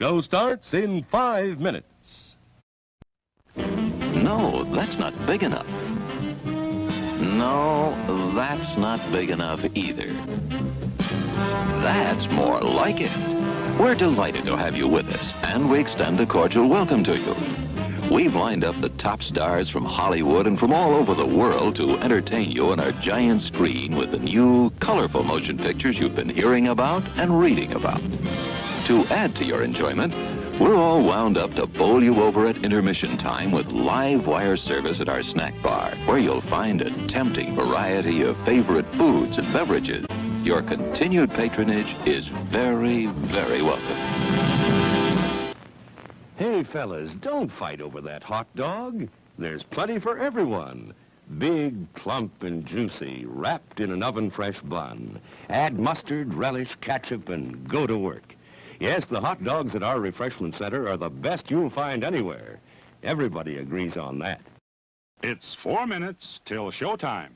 Show starts in 5 minutes. No, that's not big enough. No, that's not big enough either. That's more like it. We're delighted to have you with us, and we extend a cordial welcome to you. We've lined up the top stars from Hollywood and from all over the world to entertain you on our giant screen with the new, colorful motion pictures you've been hearing about and reading about. To add to your enjoyment, we're all wound up to bowl you over at intermission time with live wire service at our snack bar, where you'll find a tempting variety of favorite foods and beverages. Your continued patronage is very, very welcome. Hey, fellas, don't fight over that hot dog. There's plenty for everyone. Big, plump, and juicy, wrapped in an oven-fresh bun. Add mustard, relish, ketchup, and go to work. Yes, the hot dogs at our refreshment center are the best you'll find anywhere. Everybody agrees on that. It's 4 minutes till showtime.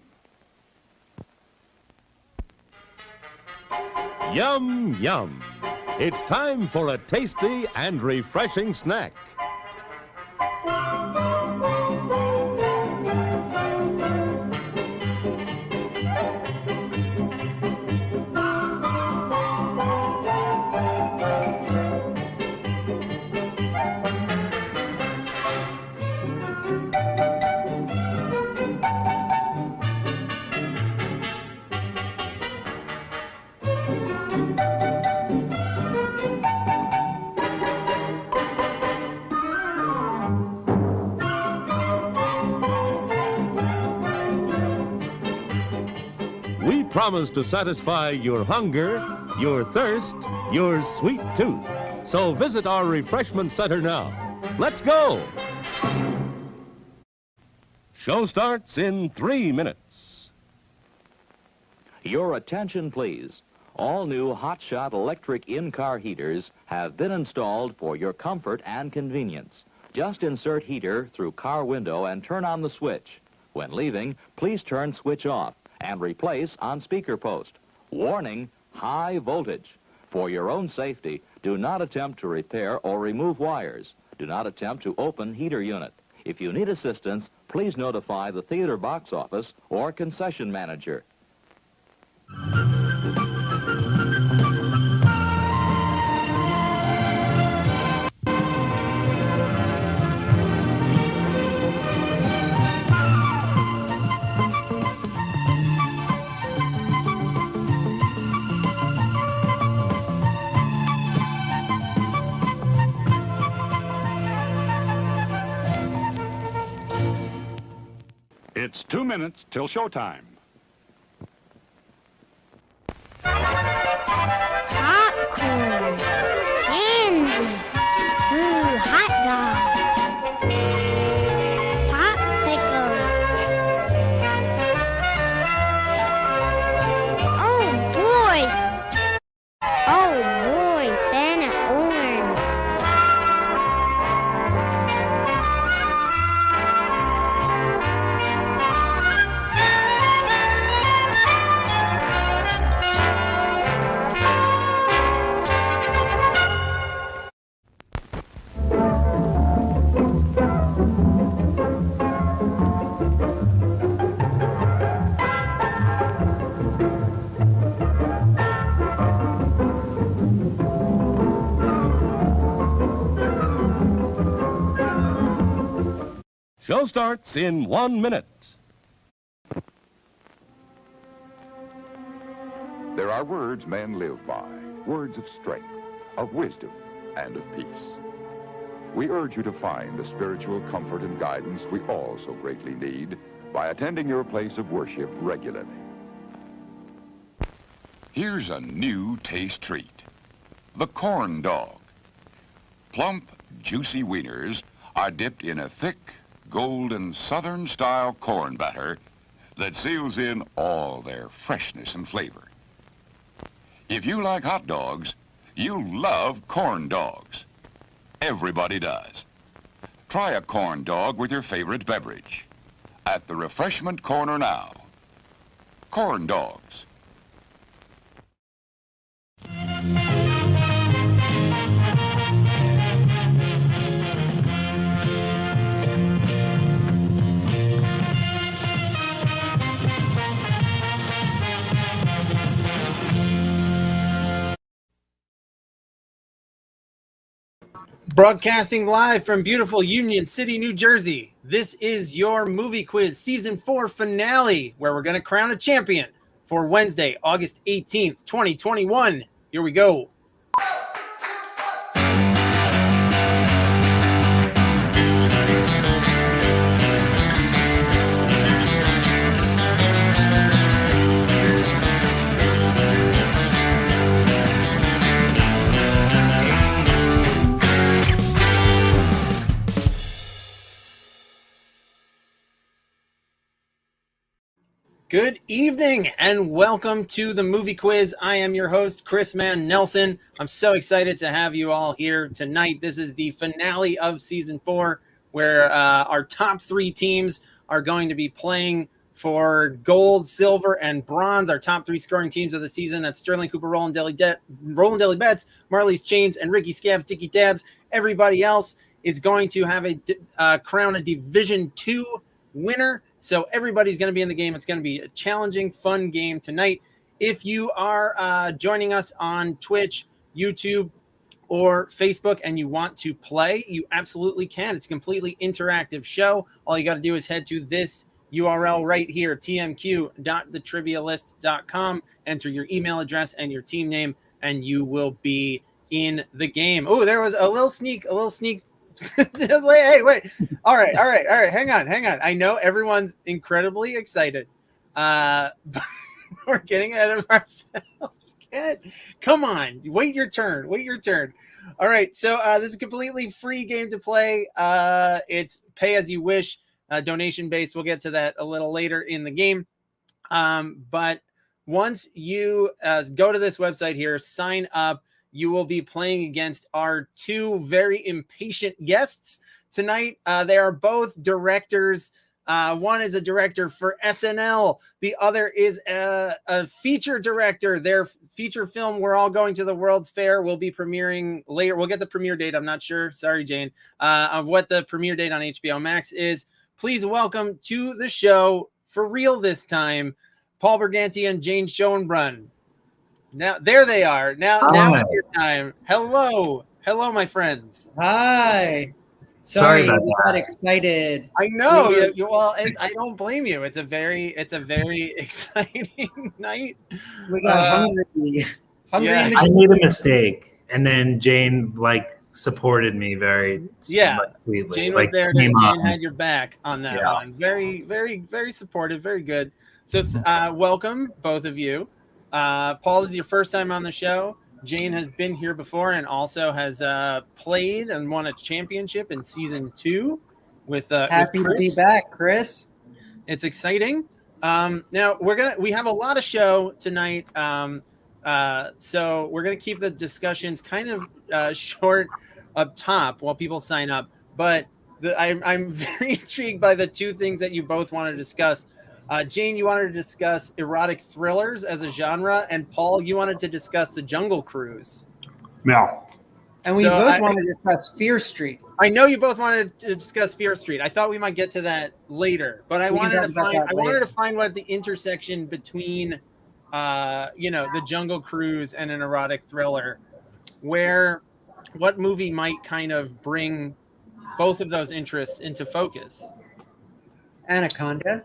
Yum, yum. It's time for a tasty and refreshing snack. We promise to satisfy your hunger, your thirst, your sweet tooth. So visit our refreshment center now. Let's go! Show starts in 3 minutes. Your attention, please. All new hotshot electric in-car heaters have been installed for your comfort and convenience. Just insert heater through car window and turn on the switch. When leaving, please turn switch off and replace on speaker post. Warning, high voltage. For your own safety, do not attempt to repair or remove wires. Do not attempt to open heater unit. If you need assistance, please notify the theater box office or concession manager. It's 2 minutes till showtime. Popcorn, candy, ooh, hot dog, popsicle. Oh boy, banana orange. Show starts in 1 minute. There are words men live by, words of strength, of wisdom, and of peace. We urge you to find the spiritual comfort and guidance we all so greatly need by attending your place of worship regularly. Here's a new taste treat. The corn dog. Plump, juicy wieners are dipped in a thick, golden Southern-style corn batter that seals in all their freshness and flavor. If you like hot dogs, you'll love corn dogs. Everybody does. Try a corn dog with your favorite beverage. At the refreshment corner now. Corn dogs. Broadcasting live from beautiful Union City, New Jersey. This is your Movie Quiz Season 4 finale, where we're going to crown a champion for Wednesday, August 18th, 2021. Here we go. Good evening and welcome to the Movie Quiz. I am your host, Chris Mann Nelson. I'm so excited to have you all here tonight. This is the finale of Season 4, where our top three teams are going to be playing for gold, silver, and bronze. Our top three scoring teams of the season. That's Sterling Cooper, Roland Deli Betts, Marley's Chains, and Ricky Scabs, Dicky Dabs. Everybody else is going to have a crown a Division 2 winner. So everybody's going to be in the game. It's going to be a challenging, fun game tonight. If you are joining us on Twitch, YouTube, or Facebook and you want to play, you absolutely can. It's a completely interactive show. All you got to do is head to this URL right here, tmq.thetrivialist.com. Enter your email address and your team name, and you will be in the game. Oh, there was a little sneak. Hey, wait. All right. Hang on. I know everyone's incredibly excited. But we're getting ahead of ourselves. Come on. Wait your turn. All right. So this is a completely free game to play. It's pay as you wish, donation based. We'll get to that a little later in the game. But once you go to this website here, sign up, you will be playing against our two very impatient guests tonight. They are both directors. One is a director for SNL. The other is a feature director. Their feature film, We're All Going to the World's Fair, will be premiering later. We'll get the premiere date. I'm not sure. Sorry, Jane. Of what the premiere date on HBO Max is. Please welcome to the show, for real this time, Paul Briganti and Jane Schoenbrun. Now, there they are. Now it's your time. Hello, my friends. Hi. Sorry We about got excited. I know. I don't blame you. It's a very exciting night. We got hungry. Yeah. I made a mistake, and then Jane supported me very sweetly. Jane was there. Jane had your back on that one. Very, very, very supportive. Very good. So welcome, both of you. Paul, this is your first time on the show. Jane has been here before and also has played and won a championship in season 2 with Happy with to be back, Chris. It's exciting. Now we have a lot of show tonight. So we're gonna keep the discussions kind of short up top while people sign up. But I'm very intrigued by the two things that you both want to discuss. Jane, you wanted to discuss erotic thrillers as a genre, and Paul, you wanted to discuss The Jungle Cruise. Yeah. And we both want to discuss Fear Street. I know you both wanted to discuss Fear Street. I thought we might get to that later, but I wanted to find what the intersection between The Jungle Cruise and an erotic thriller, what movie might kind of bring both of those interests into focus. Anaconda.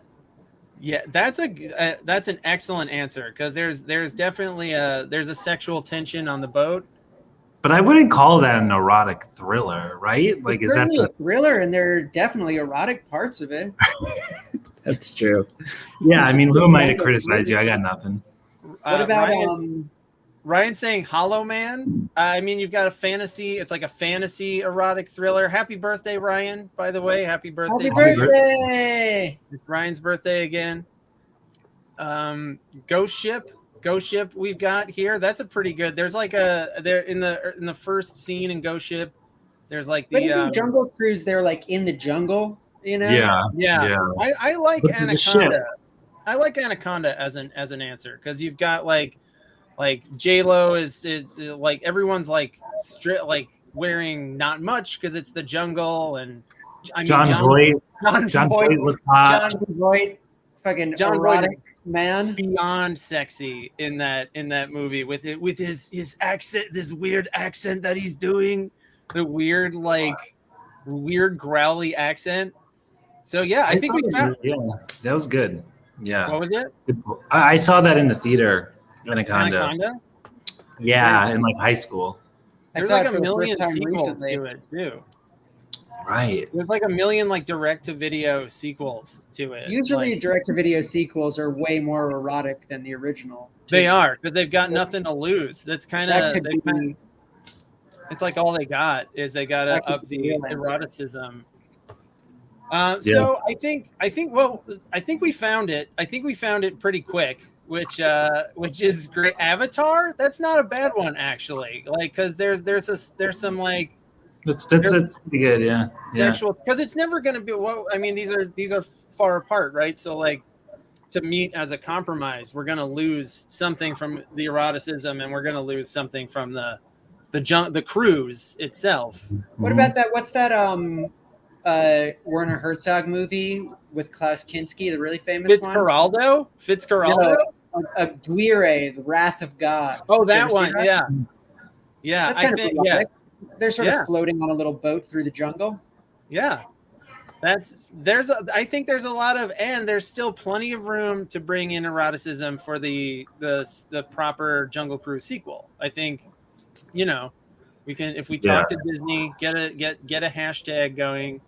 Yeah, that's an excellent answer, because there's definitely a sexual tension on the boat. But I wouldn't call that an erotic thriller, right? Is that a thriller? And there are definitely erotic parts of it. That's true. Yeah, I mean, who am I to criticize you? I got nothing. What about Ryan saying Hollow Man? I mean, you've got a fantasy. It's like a fantasy erotic thriller. Happy birthday, Ryan, by the way. Happy birthday. Happy birthday. It's Ryan's birthday again. Ghost Ship we've got here. That's a pretty good. There's like there in the first scene in Ghost Ship, there's like the Jungle Cruise, they're like in the jungle, you know? Yeah. I like Anaconda. I like Anaconda as an answer, because you've got like J-Lo is like, everyone's like wearing not much because it's the jungle, and I mean John Voight looks hot. John Voight, fucking erotic man, beyond sexy in that movie with his accent, this weird accent that he's doing. the weird growly accent. So yeah, I think we found. Yeah, that was good. Yeah. What was it? I saw that in the theater. Anaconda. Anaconda? Yeah, in like high school. There's saw like it a for the million first time sequels recently. to it too. Right. There's like a million like direct-to-video sequels to it. Usually, Like, direct-to-video sequels are way more erotic than the original. they are, because they've got nothing to lose. That's kind That of. could be. It's like all they got is they got to That could up be the real answer. eroticism. So I think we found it. I think we found it pretty quick, which is great. Avatar, that's not a bad one actually. Like, because there's some like That's pretty good. Yeah. sexual, because it's never going to be. Well, I mean, these are far apart, right? So like, to meet as a compromise, we're going to lose something from the eroticism, and we're going to lose something from the cruise itself. What about that? What's that? Werner Herzog movie with Klaus Kinski, the really famous Fitzcarraldo? one. Aguirre, The Wrath of God. Oh, that You ever see one. that? Yeah. That's kind of erotic. They're sort Yeah. of floating on a little boat through the jungle. Yeah. I think there's a lot of, and there's still plenty of room to bring in eroticism for the proper Jungle Cruise sequel. I think, we can, if we talk to Disney, get a hashtag going.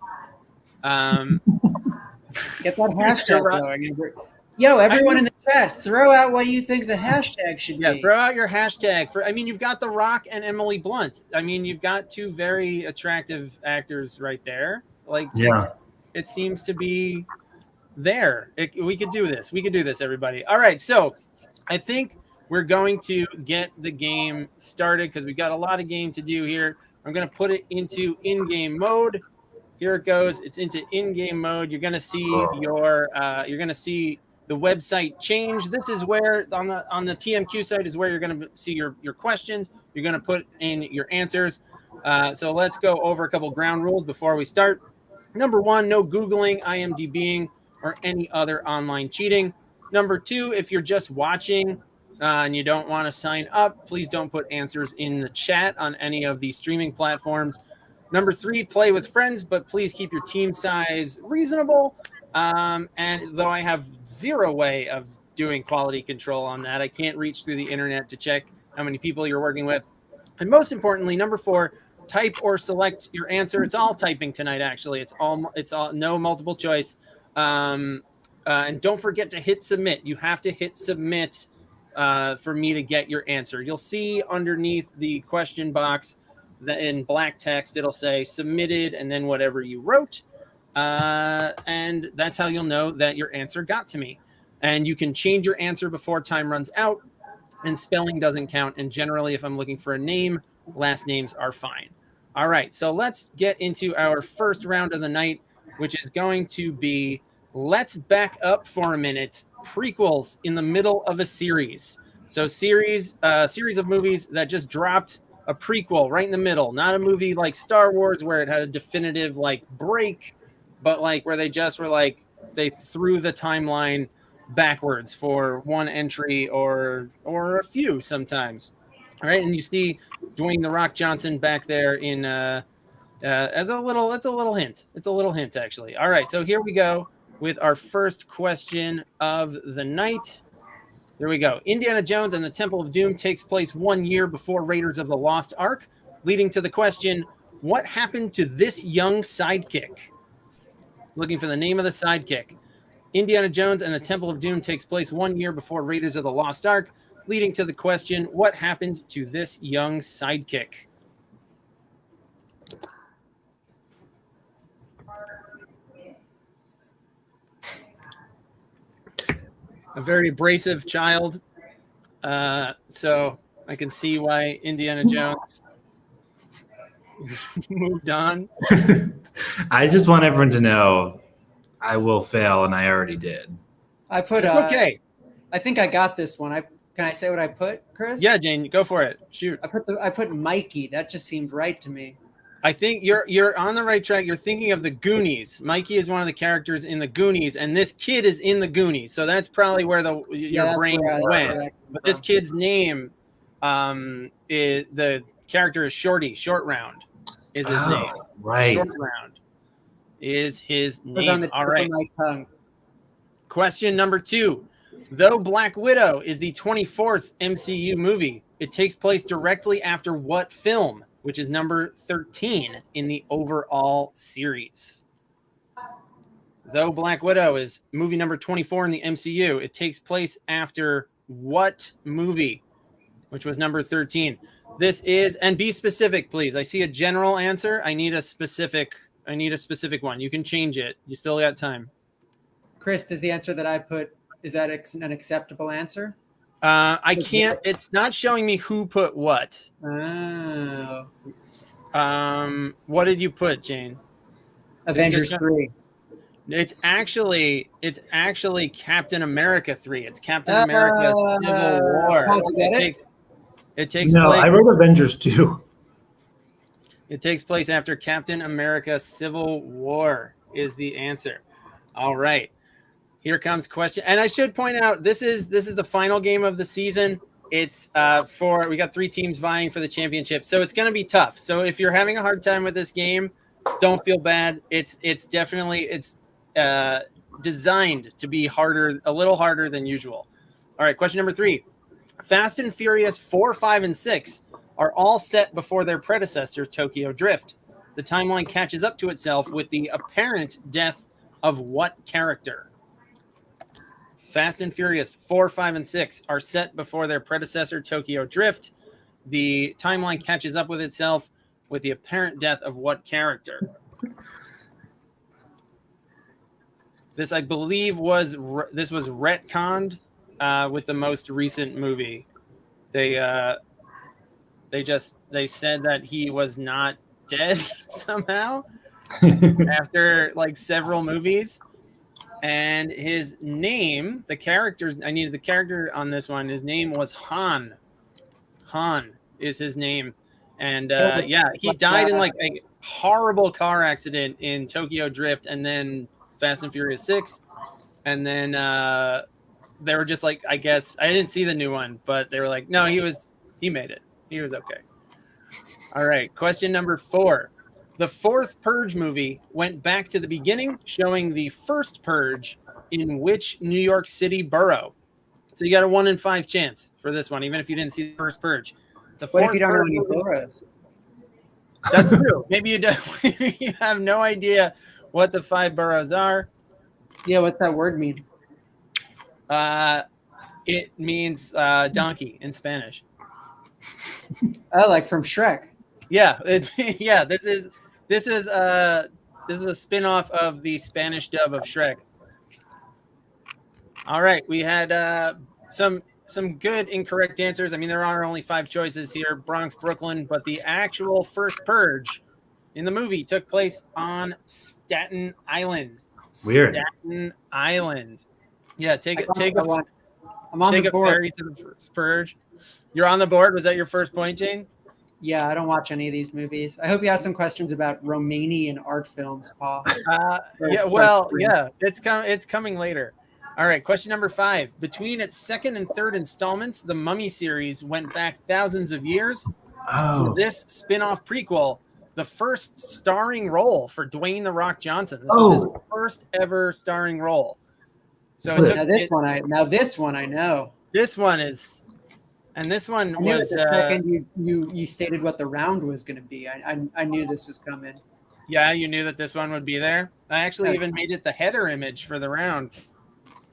Get that hashtag going. Yo, everyone in the chat, throw out what you think the hashtag should be. Yeah, throw out your hashtag for. I mean, you've got The Rock and Emily Blunt. I mean, you've got two very attractive actors right there. Like, it seems to be there. We could do this. We could do this, everybody. All right, so I think we're going to get the game started because we've got a lot of game to do here. I'm going to put it into in-game mode. Here it goes. It's into in-game mode. You're going to see the website change. This is where on the TMQ site is where you're going to see your questions. You're going to put in your answers. So let's go over a couple ground rules before we start. Number 1, no Googling, IMDbing, or any other online cheating. Number 2, if you're just watching and you don't want to sign up, please don't put answers in the chat on any of the streaming platforms. Number 3, play with friends, but please keep your team size reasonable. And though I have zero way of doing quality control on that, I can't reach through the internet to check how many people you're working with. And most importantly, number 4, type or select your answer. It's all typing tonight, actually. It's all no multiple choice. And don't forget to hit submit. You have to hit submit for me to get your answer. You'll see underneath the question box that in black text, it'll say submitted and then whatever you wrote. And that's how you'll know that your answer got to me. And you can change your answer before time runs out, and spelling doesn't count. And generally, if I'm looking for a name, last names are fine. All right, so let's get into our first round of the night, which is going to be let's back up for a minute. Prequels in the middle of a series. So series of movies that just dropped a prequel right in the middle. Not a movie like Star Wars where it had a definitive like break, but like where they just were like they threw the timeline backwards for one entry or a few sometimes. All right, and you see Dwayne "The Rock" Johnson back there in as a little. It's a little hint. It's a little hint actually. All right, so here we go with our first question of the night. Here we go. Indiana Jones and the Temple of Doom takes place 1 year before Raiders of the Lost Ark, leading to the question: what happened to this young sidekick? Looking for the name of the sidekick. Indiana Jones and the Temple of Doom takes place 1 year before Raiders of the Lost Ark, leading to the question, what happened to this young sidekick? A very abrasive child. So I can see why Indiana Jones moved on. I just want everyone to know I will fail, and I already did. I put okay. I think I got this one. Can I say what I put, Chris? Yeah, Jane, go for it. Shoot. I put Mikey. That just seemed right to me. I think you're on the right track. You're thinking of the Goonies. Mikey is one of the characters in the Goonies, and this kid is in the Goonies. So that's probably where your brain went. But this kid's name is the character is Shorty, Short Round. is his name. Right. Schoenbrun is his It was on name. the tip All right. of my tongue. Question number 2. Though Black Widow is the 24th MCU movie, it takes place directly after what film, which is number 13 in the overall series? Though Black Widow is movie number 24 in the MCU, it takes place after what movie, which was number 13? This is, and be specific, please. I see a general answer. I need a specific one. You can change it. You still got time. Chris, does the answer that I put, is that an acceptable answer? I can't. It's not showing me who put what. Oh. What did you put, Jane? Avengers 3. It's actually Captain America 3. It's Captain America Civil War. How'd you get it? It takes No, place. I wrote Avengers 2. It takes place after Captain America Civil War is the answer. All right. Here comes question. And I should point out, this is the final game of the season. It's we got 3 teams vying for the championship. So it's going to be tough. So if you're having a hard time with this game, don't feel bad. It's definitely designed to be harder, a little harder than usual. All right, question number 3. Fast and Furious 4, 5, and 6 are all set before their predecessor, Tokyo Drift. The timeline catches up to itself with the apparent death of what character? Fast and Furious 4, 5, and 6 are set before their predecessor, Tokyo Drift. The timeline catches up with itself with the apparent death of what character? This, I believe, was retconned with the most recent movie. They said that he was not dead somehow after like several movies. And his name, I needed the character on this one. His name was Han. Han is his name. And he died in like a horrible car accident in Tokyo Drift and then Fast and Furious 6. And then they were just like, I guess, I didn't see the new one, but they were like, no, he made it. He was okay. All right. Question number 4. The 4th Purge movie went back to the beginning, showing the first Purge in which New York City borough. So you got a 1 in 5 chance for this one, even if you didn't see the first Purge. The 4th What if you don't know Purge any movie, boroughs? That's true. Maybe you don't. You have no idea what the 5 boroughs are. Yeah, what's that word mean? It means donkey in Spanish. Oh, like from Shrek. Yeah, This is a spin-off of the Spanish dub of Shrek. All right, we had some good incorrect answers. I mean, there are only 5 choices here: Bronx, Brooklyn, but the actual first Purge in the movie took place on Staten Island. Weird. Staten Island. Yeah, take a I'm on the board. ferry to the first Purge. You're on the board. Was that your first point, Jane? Yeah, I don't watch any of these movies. I hope you have some questions about Romanian art films, Paul. It's coming later. All right, question number 5. Between its 2nd and 3rd installments, the Mummy series went back thousands of years. For this spin-off prequel, the first starring role for Dwayne "The Rock" Johnson. This was his first ever starring role. So This one I know. This one is. And this one I knew was the second you stated what the round was going to be. I knew this was coming. Yeah, you knew that this one would be there. I actually even made it the header image for the round.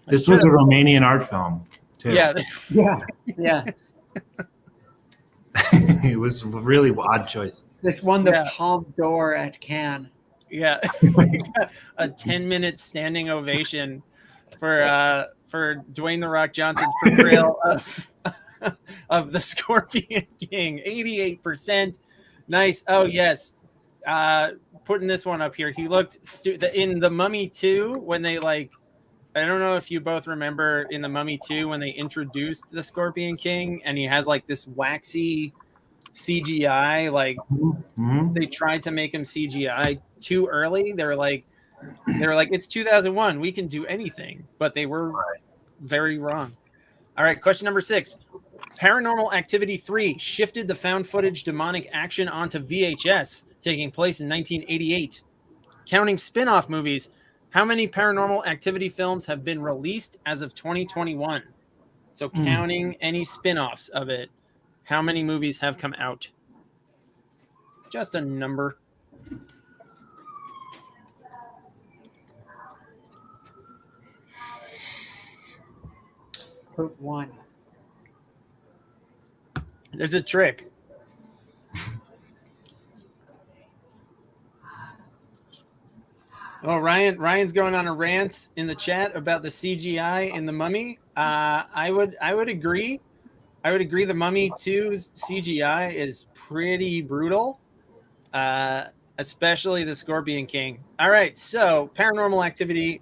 This was a Romanian art film, too. Yeah. Yeah. It was a really odd choice. This won the Palme d'Or at Cannes. Yeah. A 10-minute standing ovation for Dwayne "The Rock" Johnson's portrayal of the Scorpion King. 88%. Nice. Oh, yes. Putting this one up here. He looked in The Mummy 2 when they I don't know if you both remember in The Mummy 2 when they introduced the Scorpion King and he has like this waxy CGI. They tried to make him CGI too early. They were like, it's 2001. We can do anything. But they were very wrong. All right. Question number 6. Paranormal Activity 3 shifted the found footage demonic action onto VHS taking place in 1988. Counting spin-off movies, how many Paranormal Activity films have been released as of 2021? So counting any spin-offs of it, how many movies have come out? Just a number. Put 1. There's a trick. Oh, Ryan's going on a rant in the chat about the CGI in The Mummy. I would agree. I would agree. The Mummy 2's CGI is pretty brutal, especially the Scorpion King. All right, so Paranormal Activity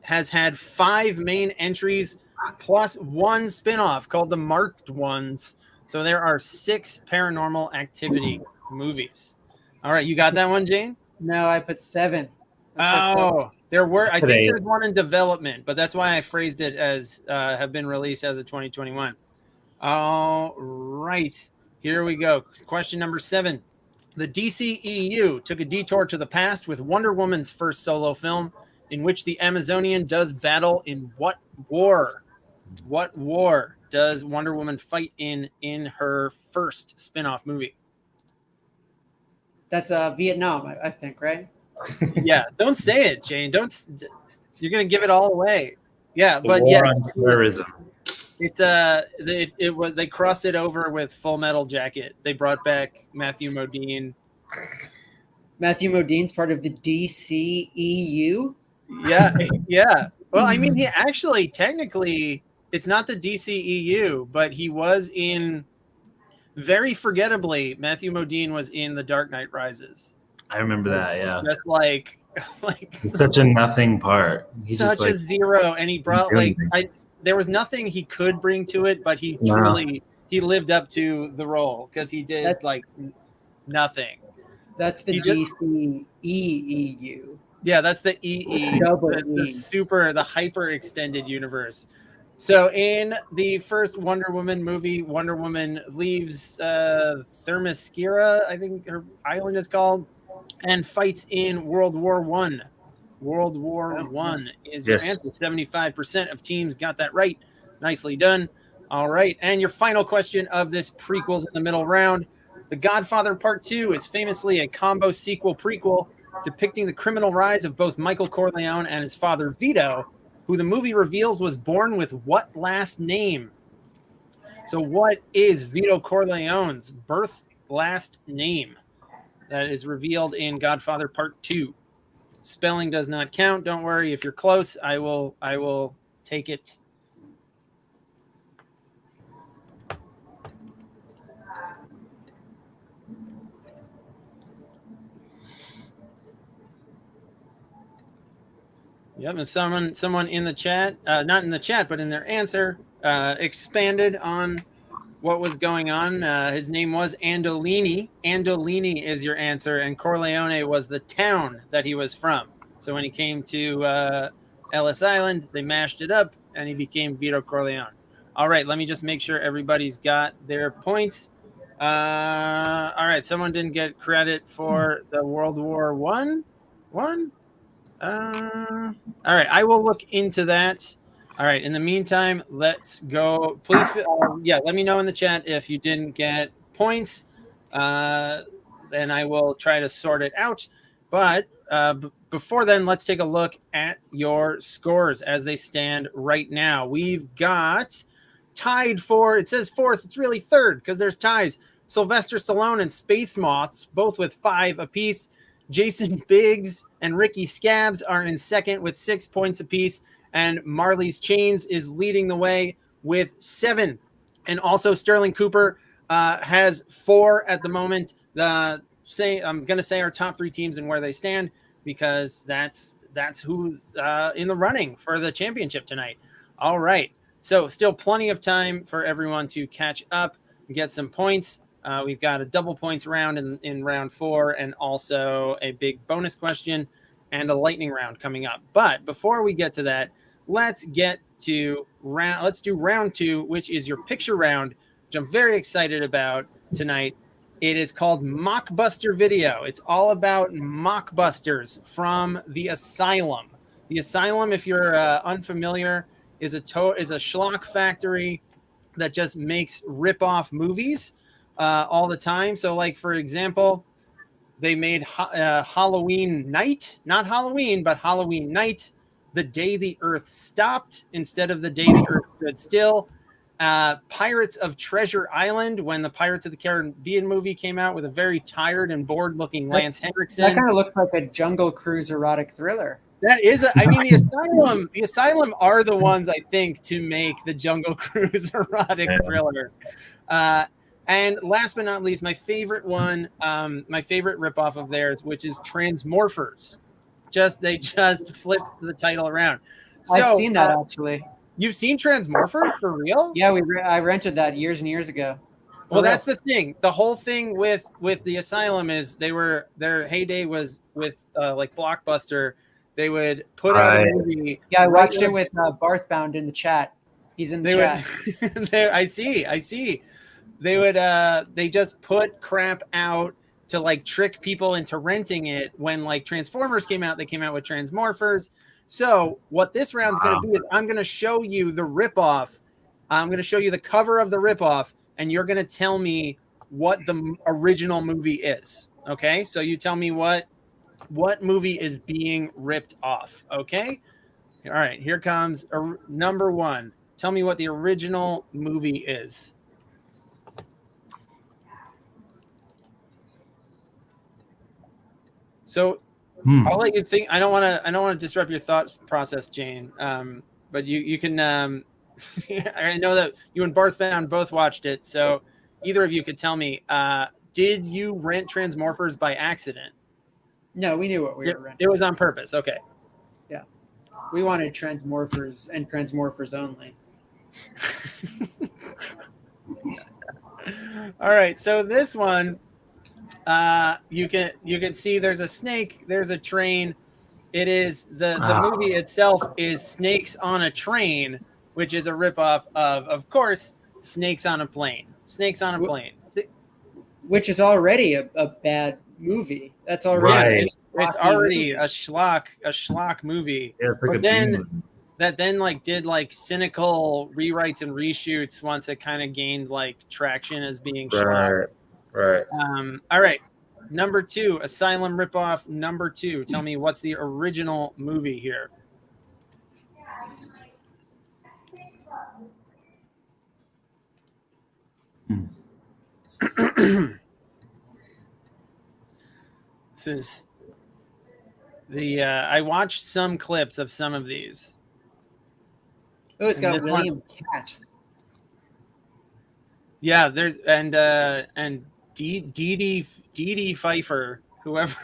has had 5 main entries plus 1 spinoff called the Marked Ones. So there are 6 Paranormal Activity movies. All right, you got that one, Jane? No, I put 7. Oh, there were. I think there's one in development, but that's why I phrased it as have been released as of 2021. All right, here we go. Question number 7. The DCEU took a detour to the past with Wonder Woman's first solo film, in which the Amazonian does battle in what war? What war does Wonder Woman fight in her first spin-off movie? That's Vietnam, I think, right? Yeah, don't say it, Jane. You're gonna give it all away. Yeah, The but war yeah, on terrorism. it's it was they crossed it over with Full Metal Jacket. They brought back Matthew Modine. Matthew Modine's part of the DCEU. Yeah, yeah. Well, I mean, he actually technically it's not the DCEU, but he was in. Very forgettably, Matthew Modine was in The Dark Knight Rises. I remember that, yeah. Just like it's such a nothing part. He's such just like, a zero, and he brought there was nothing he could bring to it, but he truly he lived up to the role because he did nothing. That's the DCEEU. Yeah, that's the EE, the hyper extended universe. So in the first Wonder Woman movie, Wonder Woman leaves Themyscira, I think her island is called, and fights in World War I. World War I is your answer. 75% of teams got that right. Nicely done. All right. And your final question of this prequels in the middle round. The Godfather Part 2 is famously a combo sequel prequel depicting the criminal rise of both Michael Corleone and his father Vito, who the movie reveals was born with what last name? So what is Vito Corleone's birth last name that is revealed in Godfather Part 2? Spelling does not count. Don't worry. If you're close, I will take it. Yep, and someone in the chat, not in the chat, but in their answer, expanded on what was going on. His name was Andolini. Andolini is your answer, and Corleone was the town that he was from. So when he came to Ellis Island, they mashed it up, and he became Vito Corleone. All right, let me just make sure everybody's got their points. All right, someone didn't get credit for the World War I one. All right, I will look into that. All right, in the meantime, let's go. Please, let me know in the chat if you didn't get points. Then I will try to sort it out. But before then, let's take a look at your scores as they stand right now. We've got tied for, it says fourth, it's really third because there's ties. Sylvester Stallone and Space Moths, both with 5 apiece. Jason Biggs and Ricky Scabs are in second with 6 points apiece, and Marley's Chains is leading the way with 7. And also Sterling Cooper has 4 at the moment. I'm going to say our top 3 teams and where they stand because that's who's in the running for the championship tonight. All right, so still plenty of time for everyone to catch up and get some points. We've got a double points round in round 4 and also a big bonus question and a lightning round coming up. But before we get to that, let's do round 2, which is your picture round, which I'm very excited about tonight. It is called Mockbuster Video. It's all about mockbusters from the Asylum. The Asylum, if you're unfamiliar, is a schlock factory that just makes rip-off movies all the time. So, like, for example, they made Halloween Night, not Halloween, but Halloween Night, The Day the Earth Stopped instead of The Day the Earth Stood Still. Pirates of Treasure Island, when the Pirates of the Caribbean movie came out, with a very tired and bored-looking Lance Henriksen. That kind of looked like a Jungle Cruise erotic thriller. That is, I mean, the Asylum are the ones, I think, to make the Jungle Cruise erotic thriller. And last but not least, my favorite one, my favorite ripoff of theirs, which is Transmorphers. They just flipped the title around. So, I've seen that actually. You've seen Transmorphers for real? Yeah, I rented that years and years ago. Well, that's the thing. The whole thing with the Asylum is their heyday was with like Blockbuster. They would put out a movie. Yeah, I watched it with Barthbound in the chat. He's in the chat. I see. They just put crap out to like trick people into renting it. When like Transformers came out, they came out with Transmorphers. So what this round's going to do is I'm going to show you the ripoff. I'm going to show you the cover of the ripoff, and you're going to tell me what the original movie is. Okay? So you tell me what movie is being ripped off. Okay? All right. Here comes number one. Tell me what the original movie is. So I'll let you think. I don't want to disrupt your thought process, Jane. But you can. I know that you and Barthbound both watched it, so either of you could tell me. Did you rent Transmorphers by accident? No, we knew what we were renting. It was on purpose. Okay. Yeah, we wanted Transmorphers and Transmorphers only. All right. So this one. You can see there's a snake, there's a train. It is the movie itself is Snakes on a Train, which is a ripoff of course, Snakes on a Plane. Snakes on a Plane. Which is already a bad movie. That's already it's already a schlock movie. Yeah, it's like that then like did like cynical rewrites and reshoots once it kind of gained like traction as being schlock. Right. All right. Number two, Asylum ripoff. Number two. Tell me what's the original movie here. This is the I watched some clips of some of these. Oh, it's got William Cat. Yeah, there's and Dee Pfeiffer, whoever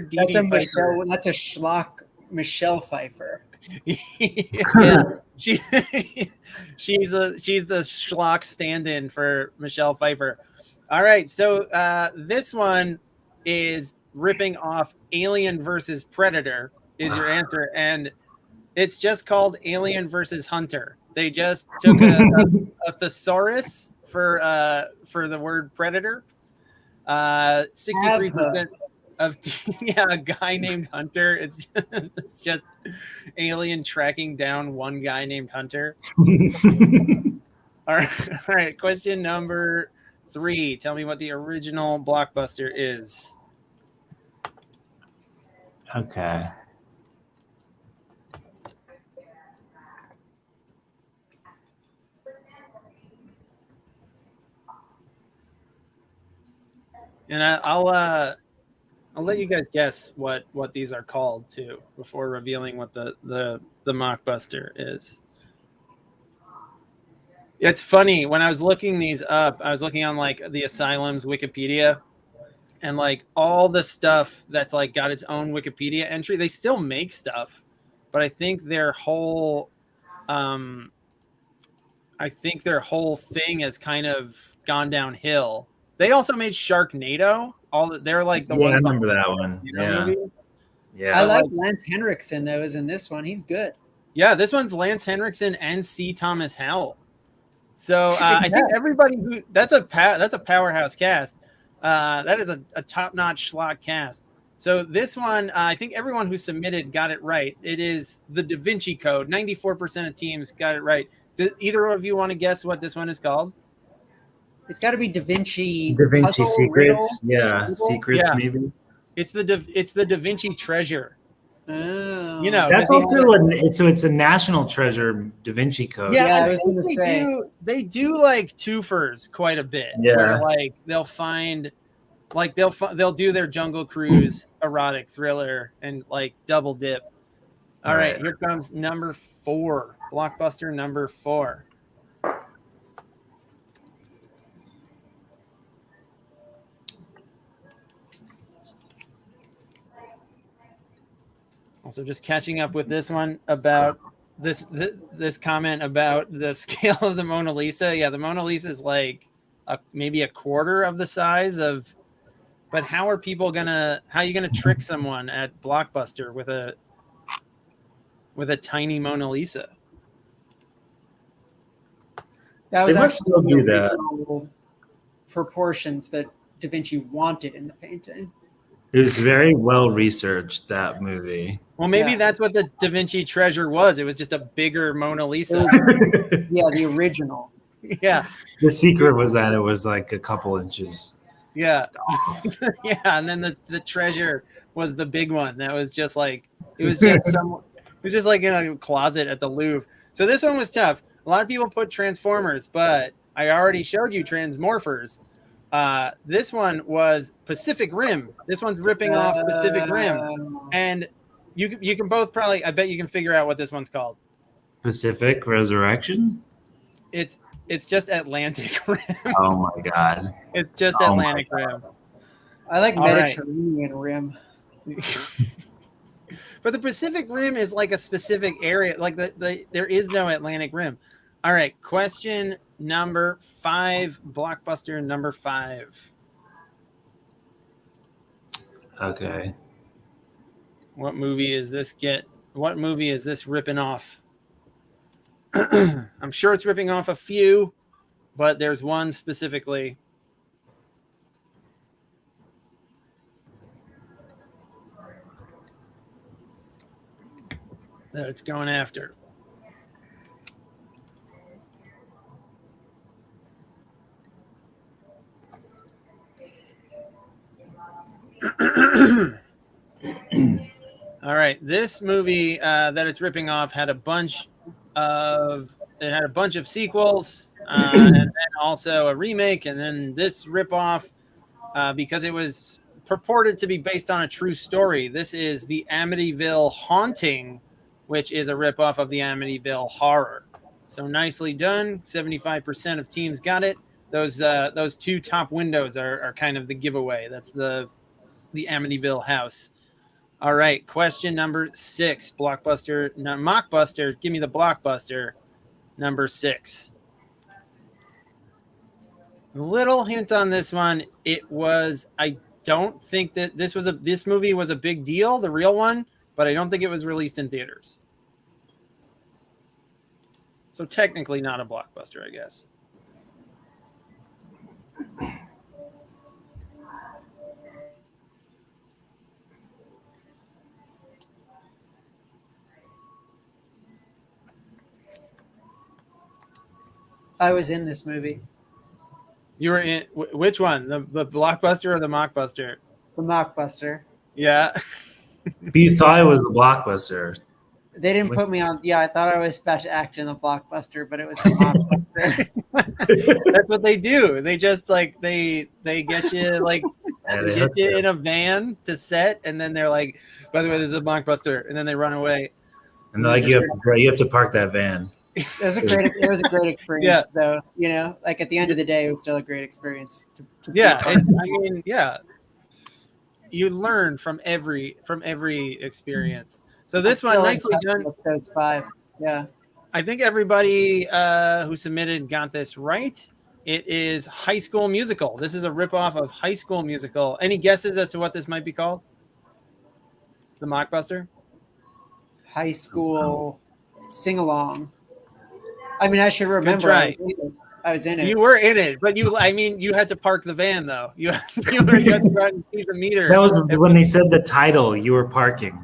Dee Pfeiffer. That's a schlock Michelle Pfeiffer. Yeah, she's the schlock stand-in for Michelle Pfeiffer. All right, so this one is ripping off Alien versus Predator is your answer, and it's just called Alien versus Hunter. They just took a thesaurus for the word predator. 63% of a guy named Hunter. It's just Alien tracking down one guy named Hunter. All right. Question number 3. Tell me what the original blockbuster is. Okay. And I'll let you guys guess what these are called too before revealing what the mockbuster is. It's funny, when I was looking these up, I was looking on like the Asylum's Wikipedia, and like all the stuff that's like got its own Wikipedia entry. They still make stuff, but I think their whole thing has kind of gone downhill. They also made Sharknado. They're like the one. I remember that one. Yeah. I like Lance Henriksen though. Is in this one. He's good. Yeah, this one's Lance Henriksen and C. Thomas Howell. So I think everybody that's a powerhouse cast. That is a top-notch schlock cast. So this one, I think everyone who submitted got it right. It is the Da Vinci Code. 94% of teams got it right. Do either of you want to guess what this one is called? It's got to be Da Vinci. Da Vinci Puzzle, Secrets. riddle, Yeah, riddle? Secrets Yeah. maybe. It's the Da Vinci Treasure. Oh. You know, That's 'cause he had also so it's a national treasure, Da Vinci Code. Yeah, Yeah, I I was think gonna say. they do like twofers quite a bit. Yeah. Where like they'll find like they'll do their Jungle Cruise erotic thriller and like double dip. All right, here comes number 4. Blockbuster number 4. Also, just catching up with this one about this comment about the scale of the Mona Lisa. Yeah, the Mona Lisa is like maybe a quarter of the size of. But how are you gonna trick someone at Blockbuster with a tiny Mona Lisa? That was They must actually still the do that. original proportions that Da Vinci wanted in the painting. It was very well researched, that movie. Well, maybe Yeah. that's what the Da Vinci Treasure was. It was just a bigger Mona Lisa. Yeah, the original. Yeah, The secret was that it was like a couple inches. yeah, yeah. And then the treasure was the big one. That was just like it was just like in a closet at the Louvre. So this one was tough. A lot of people put Transformers, but I already showed you Transmorphers. This one was Pacific Rim. This one's ripping off Pacific Rim, and you can both probably. I bet you can figure out what this one's called. Pacific Resurrection? It's just Atlantic Rim. Oh my god. It's just Oh my Atlantic Rim. I like All right. Mediterranean Rim. But the Pacific Rim is like a specific area. Like there is no Atlantic Rim. All right, question number 5, Blockbuster number 5. Okay. What movie is this ripping off? I'm sure it's ripping off a few, but there's one specifically. That it's going after. All right, this movie that it's ripping off had a bunch of sequels, and then also a remake, and then this ripoff because it was purported to be based on a true story. This is the Amityville Haunting, which is a ripoff of the Amityville Horror. So nicely done. 75% of teams got it. Those 2 top windows are kind of the giveaway. That's the Amityville house. All right, question number 6, Blockbuster, no, Mockbuster. Give me the Blockbuster number 6. A little hint on this one. I don't think that this movie was a big deal, the real one, but I don't think it was released in theaters. So technically not a Blockbuster, I guess. I was in this movie. You were in which one? The Blockbuster or the Mockbuster? The Mockbuster. Yeah. You thought it was a Blockbuster. They didn't put me on. Yeah, I thought I was about to act in the Blockbuster, but it was the Mockbuster. That's what they do. They just like they get you like they get you in a van to set, and then they're like, by the way, this is a Blockbuster, and then they run away. And they're like you have to park that van. It was a great experience, though. You know, like at the end of the day, it was still a great experience. You learn from every experience. So this one, nicely done. Those 5, yeah. I think everybody who submitted got this right. It is High School Musical. This is a ripoff of High School Musical. Any guesses as to what this might be called? The Mockbuster? High School sing along. I mean, I should remember. Good try. I was in it. You were in it, but I mean, you had to park the van though. You had to run and see the meter. That was when they said the title. You were parking.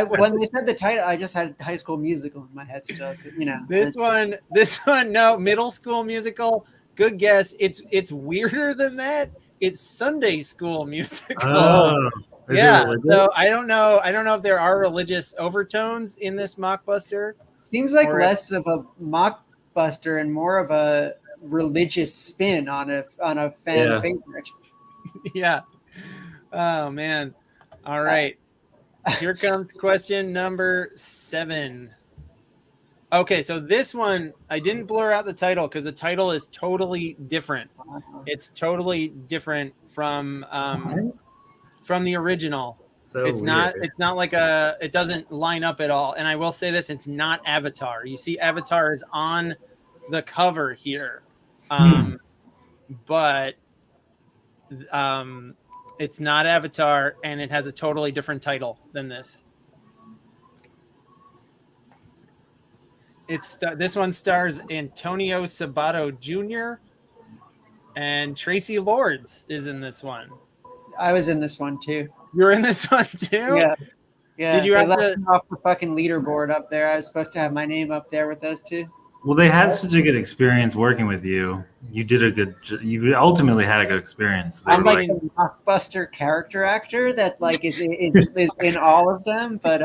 When they said the title, I just had High School Musical in my head still. You know, this one, no, Middle School Musical. Good guess. It's weirder than that. It's Sunday School Musical. Oh, yeah. So I don't know if there are religious overtones in this mockbuster. Seems like less of a mockbuster and more of a religious spin on a fan favorite. Yeah. Oh man. All right. Here comes question number 7. Okay, so this one, I didn't blur out the title because the title is totally different. It's totally different from the original. So it's not like it doesn't line up at all. And I will say this, it's not Avatar. You see Avatar is on the cover here. But it's not Avatar, and it has a totally different title than this. This one stars Antonio Sabato Jr. and Tracy Lords is in this one. I was in this one too. You're in this one too? Yeah. Yeah. Did you have left me off the fucking leaderboard up there? I was supposed to have my name up there with those two. Well, they had such a good experience working with you. You did a good. You ultimately had a good experience. I'm like a blockbuster character actor that like is in all of them, but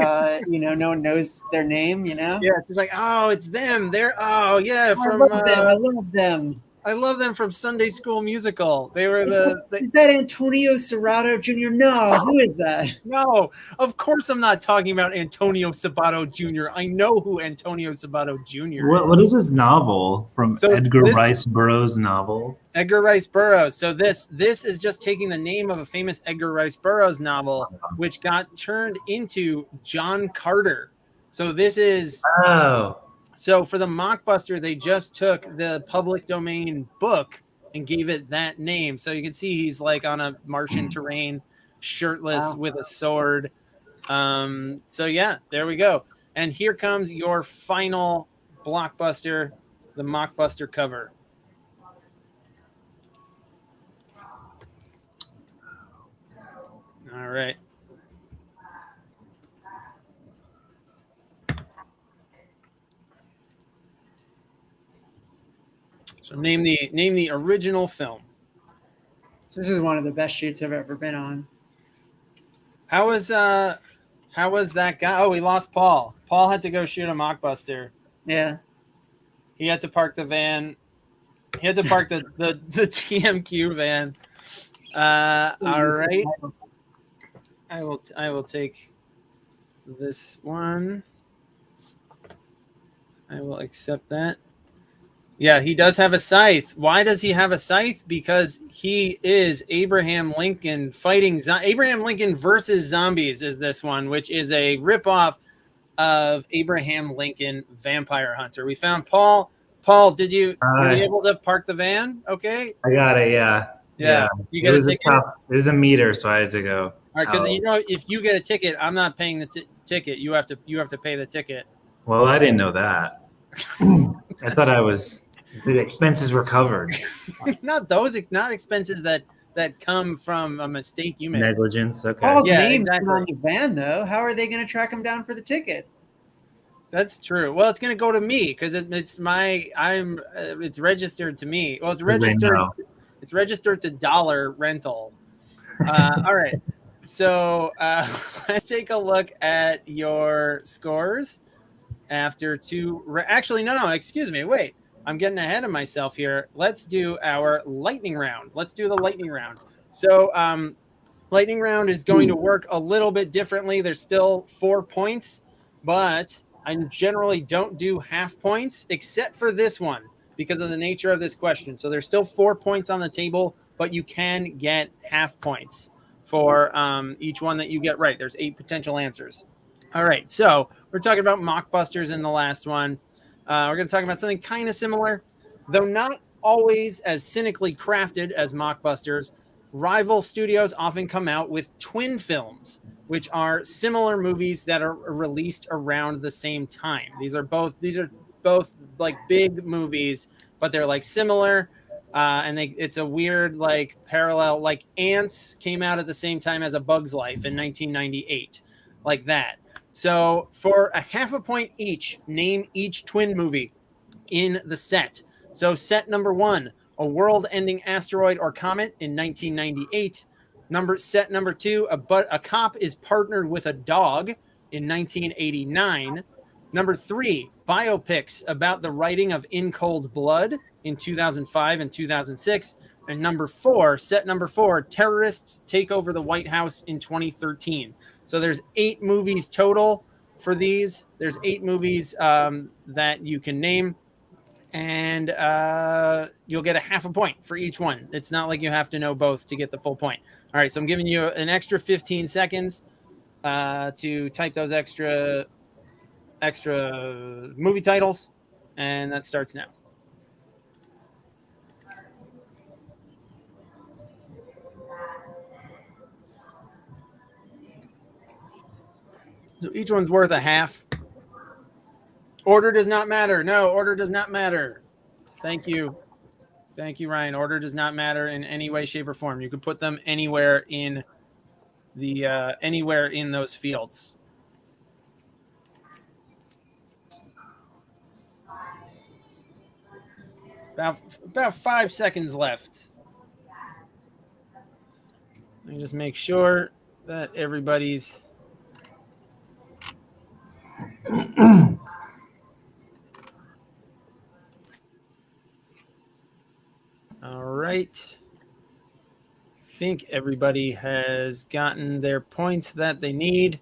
no one knows their name. Yeah, it's just like, oh, it's them. They're I love them. I love them from Sunday School Musical. They were Is that Antonio Serrato Jr.? No, who is that? No, of course I'm not talking about Antonio Sabato Jr. I know who Antonio Sabato Jr. is. What is this novel from Edgar Rice Burroughs novel? Edgar Rice Burroughs. So this is just taking the name of a famous Edgar Rice Burroughs novel, which got turned into John Carter. So this is So for the mockbuster, they just took the public domain book and gave it that name. So you can see he's like on a Martian terrain, shirtless with a sword. So yeah, there we go. And here comes your final blockbuster, the mockbuster cover. All right. So name the original film. So this is one of the best shoots I've ever been on. How was that guy? Oh, we lost Paul. Paul had to go shoot a mockbuster. Yeah. He had to park the van. He had to park the TMQ van. All right. I will take this one. I will accept that. Yeah, he does have a scythe. Why does he have a scythe? Because he is Abraham Lincoln fighting Abraham Lincoln versus Zombies is this one, which is a ripoff of Abraham Lincoln Vampire Hunter. We found Paul. Paul, were you able to park the van? Okay. I got it. Yeah. Yeah. You got it was a meter, so I had to go. All right, because if you get a ticket, I'm not paying the ticket. You have to pay the ticket. Well, I didn't know that. I thought the expenses were covered. Not expenses that come from a mistake you made. Negligence. Okay. Paul's name's on the van, though. How are they going to track him down for the ticket? That's true. Well, it's going to go to me because it's registered to me. Well, it's registered. It's registered to Dollar Rental. All right. So let's take a look at your scores after actually, no, excuse me. Wait, I'm getting ahead of myself here. Let's do our lightning round. Let's do the lightning round. So lightning round is going to work a little bit differently. There's still 4 points, but I generally don't do half points except for this one because of the nature of this question. So there's still 4 points on the table, but you can get half points for each one that you get right. There's 8 potential answers. All right, so we're talking about mockbusters in the last one. We're going to talk about something kind of similar, though not always as cynically crafted as mockbusters. Rival studios often come out with twin films, which are similar movies that are released around the same time. These are both like big movies but they're like similar. And it's a weird like parallel, like Ants came out at the same time as A Bug's Life in 1998, like that. So for a half a point each, name each twin movie in the set. So set number 1, A World-Ending Asteroid or Comet in 1998. Set number 2, a cop is partnered with a dog in 1989. Number 3, biopics about the writing of In Cold Blood in 2005 and 2006. And set number 4, terrorists take over the White House in 2013. So there's 8 movies total for these. There's 8 movies that you can name, and you'll get a half a point for each one. It's not like you have to know both to get the full point. All right, so I'm giving you an extra 15 seconds to type those extra movie titles, and that starts now. So each one's worth a half. Order does not matter. No, order does not matter. Thank you. Thank you, Ryan. Order does not matter in any way, shape, or form. You can put them anywhere in those fields. About 5 seconds left. Let me just make sure that everybody's all right. I think everybody has gotten their points that they need.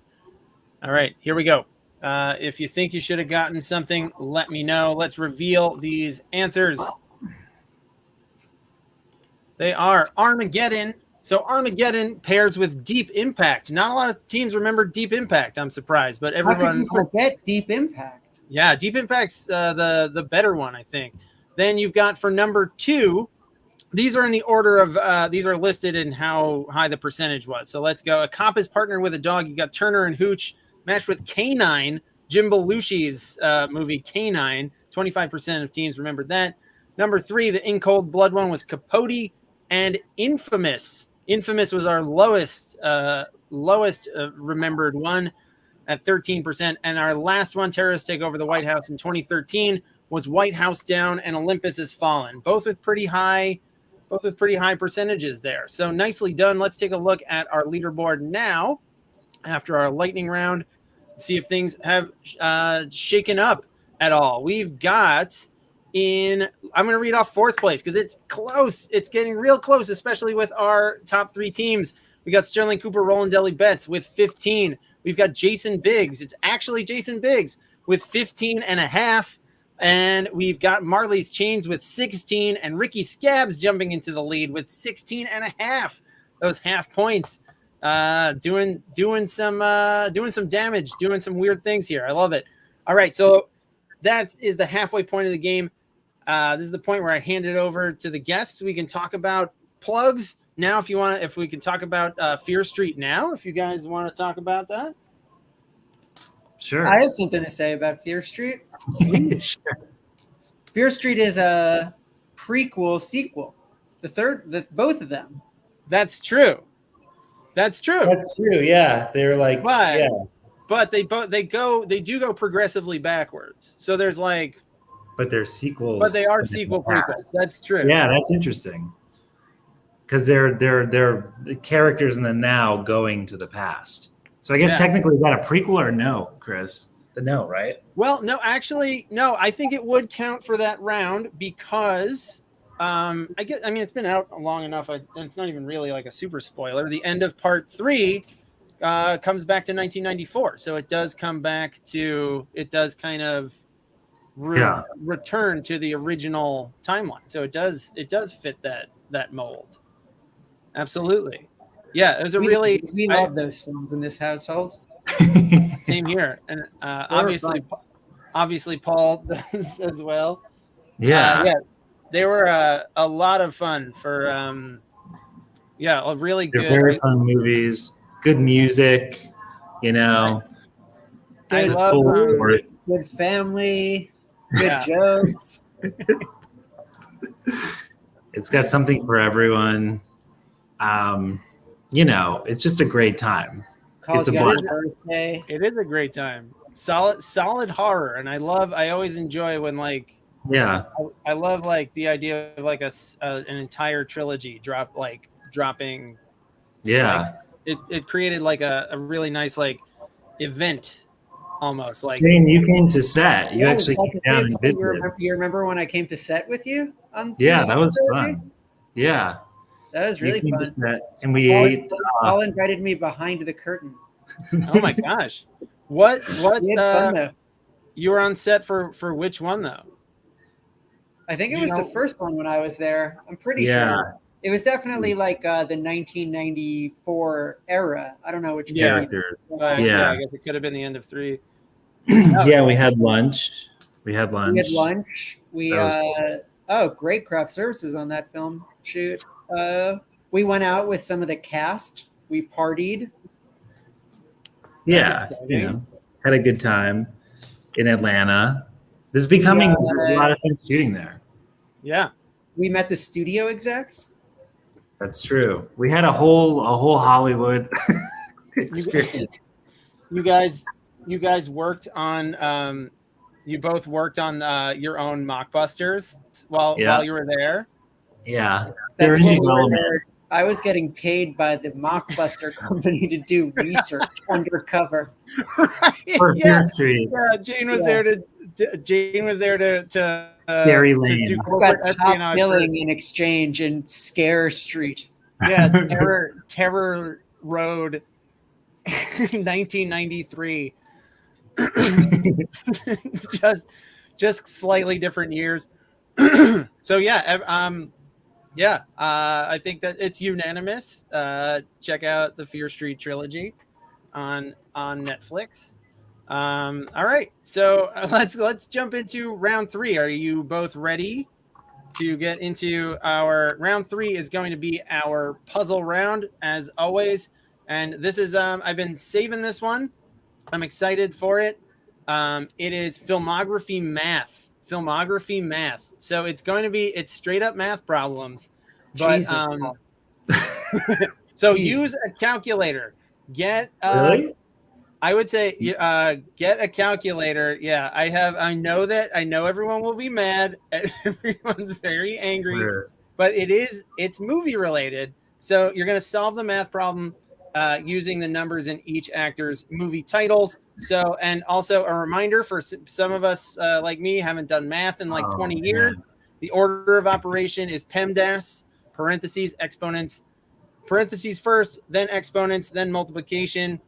All right, here we go. If you think you should have gotten something, let me know. Let's reveal these answers. They are Armageddon. So Armageddon pairs with Deep Impact. Not a lot of teams remember Deep Impact. I'm surprised, but everyone. How could you forget Deep Impact? Yeah, Deep Impact's the better one, I think. Then you've got for number 2. These are in the order of these are listed in how high the percentage was. So let's go. A cop is partnered with a dog. You got Turner and Hooch matched with K9, Jim Belushi's movie K9. 25% of teams remembered that. Number 3, the In Cold Blood one was Capote and Infamous. Infamous was our lowest remembered one at 13%. And our last one, terrorists take over the White House in 2013, was White House Down and Olympus Has Fallen. Both with pretty high percentages there. So nicely done. Let's take a look at our leaderboard now after our lightning round. See if things have shaken up at all. We've got I'm going to read off 4th place because it's close. It's getting real close, especially with our top 3 teams. We got Sterling Cooper, Roland Deli Betts with 15. We've got Jason Biggs. It's actually Jason Biggs with 15.5. And we've got Marley's Chains with 16 and Ricky Scabs jumping into the lead with 16.5. Those half points, doing some damage, doing some weird things here. I love it. All right. So that is the halfway point of the game. This is the point where I hand it over to the guests. We can talk about plugs now. If we can talk about Fear Street now, if you guys want to talk about that. Sure. I have something to say about Fear Street. Sure. Fear Street is a prequel sequel. Both of them. That's true. That's true. Yeah. They're like, yeah. But they do go progressively backwards. So there's like, but they're sequels. But they are sequel prequels. That's true. Yeah, that's interesting. Because they're the characters in the now going to the past. So I guess technically, is that a prequel or no, Chris? No, right? Well, no, actually, no. I think it would count for that round because it's been out long enough. It's not even really like a super spoiler. The end of part 3 comes back to 1994, so it does come back to. It does kind of return to the original timeline. So it does fit that mold. Absolutely. Yeah, it was we love those films in this household. Same here, and obviously Paul does as well. Yeah, they were a lot of fun for a really good. They're very fun movies, good music, Good family, good jokes. It's got something for everyone. It's just a great time. It's a blast. Birthday. It is a great time. Solid horror, and I always enjoy when Yeah. I love the idea of an entire trilogy dropping. Yeah. It created a really nice event almost Jane, you came to set. You Yeah, actually like came down and visited. you remember when I came to set with you on Yeah, that was trilogy? fun. Yeah. That was really You came fun. to set, and we ate. Paul invited me behind the curtain. Oh my gosh. What We had fun though. you were on set for which one though? I think it You was know- the first one when I was there. I'm pretty Yeah. sure. It was definitely the 1994 era. I don't know which Yeah. Character. Yeah, Yeah. I guess it could have been the end of 3. Yeah, we had lunch. We had lunch. We had lunch. We That was great craft services on that film shoot. We went out with some of the cast. We partied. Yeah, exciting. had a good time in Atlanta. There's becoming a lot of things shooting there. Yeah. We met the studio execs. That's true. We had a whole Hollywood experience. You guys worked on you both worked on your own mockbusters while you were there. Yeah, they're That's in what we were development. there. I was getting paid by the mockbuster company to do research undercover. For yeah. Fear Street. Yeah, Jane was there to Gary to Lane. do I got corporate top espionage billing in exchange in Scare Street. Yeah, Terror Road, 1993. It's just slightly different years. So I think that it's unanimous. Check out the Fear Street trilogy on Netflix. All right, so let's jump into round 3. Are you both ready to get into our round 3? Is going to be our puzzle round as always, and this is I've been saving this one. I'm excited for it. It is filmography math. So it's straight up math problems, but Jesus. so Jeez. use a calculator. Get Really? I would say get a calculator. Yeah, I know everyone will be mad. Everyone's very angry, but it's movie related. So you're going to solve the math problem using the numbers in each actor's movie titles. So, and also a reminder for some of us like me haven't done math in 20 years. The order of operation is PEMDAS, parentheses, exponents, parentheses first, then exponents, then multiplication.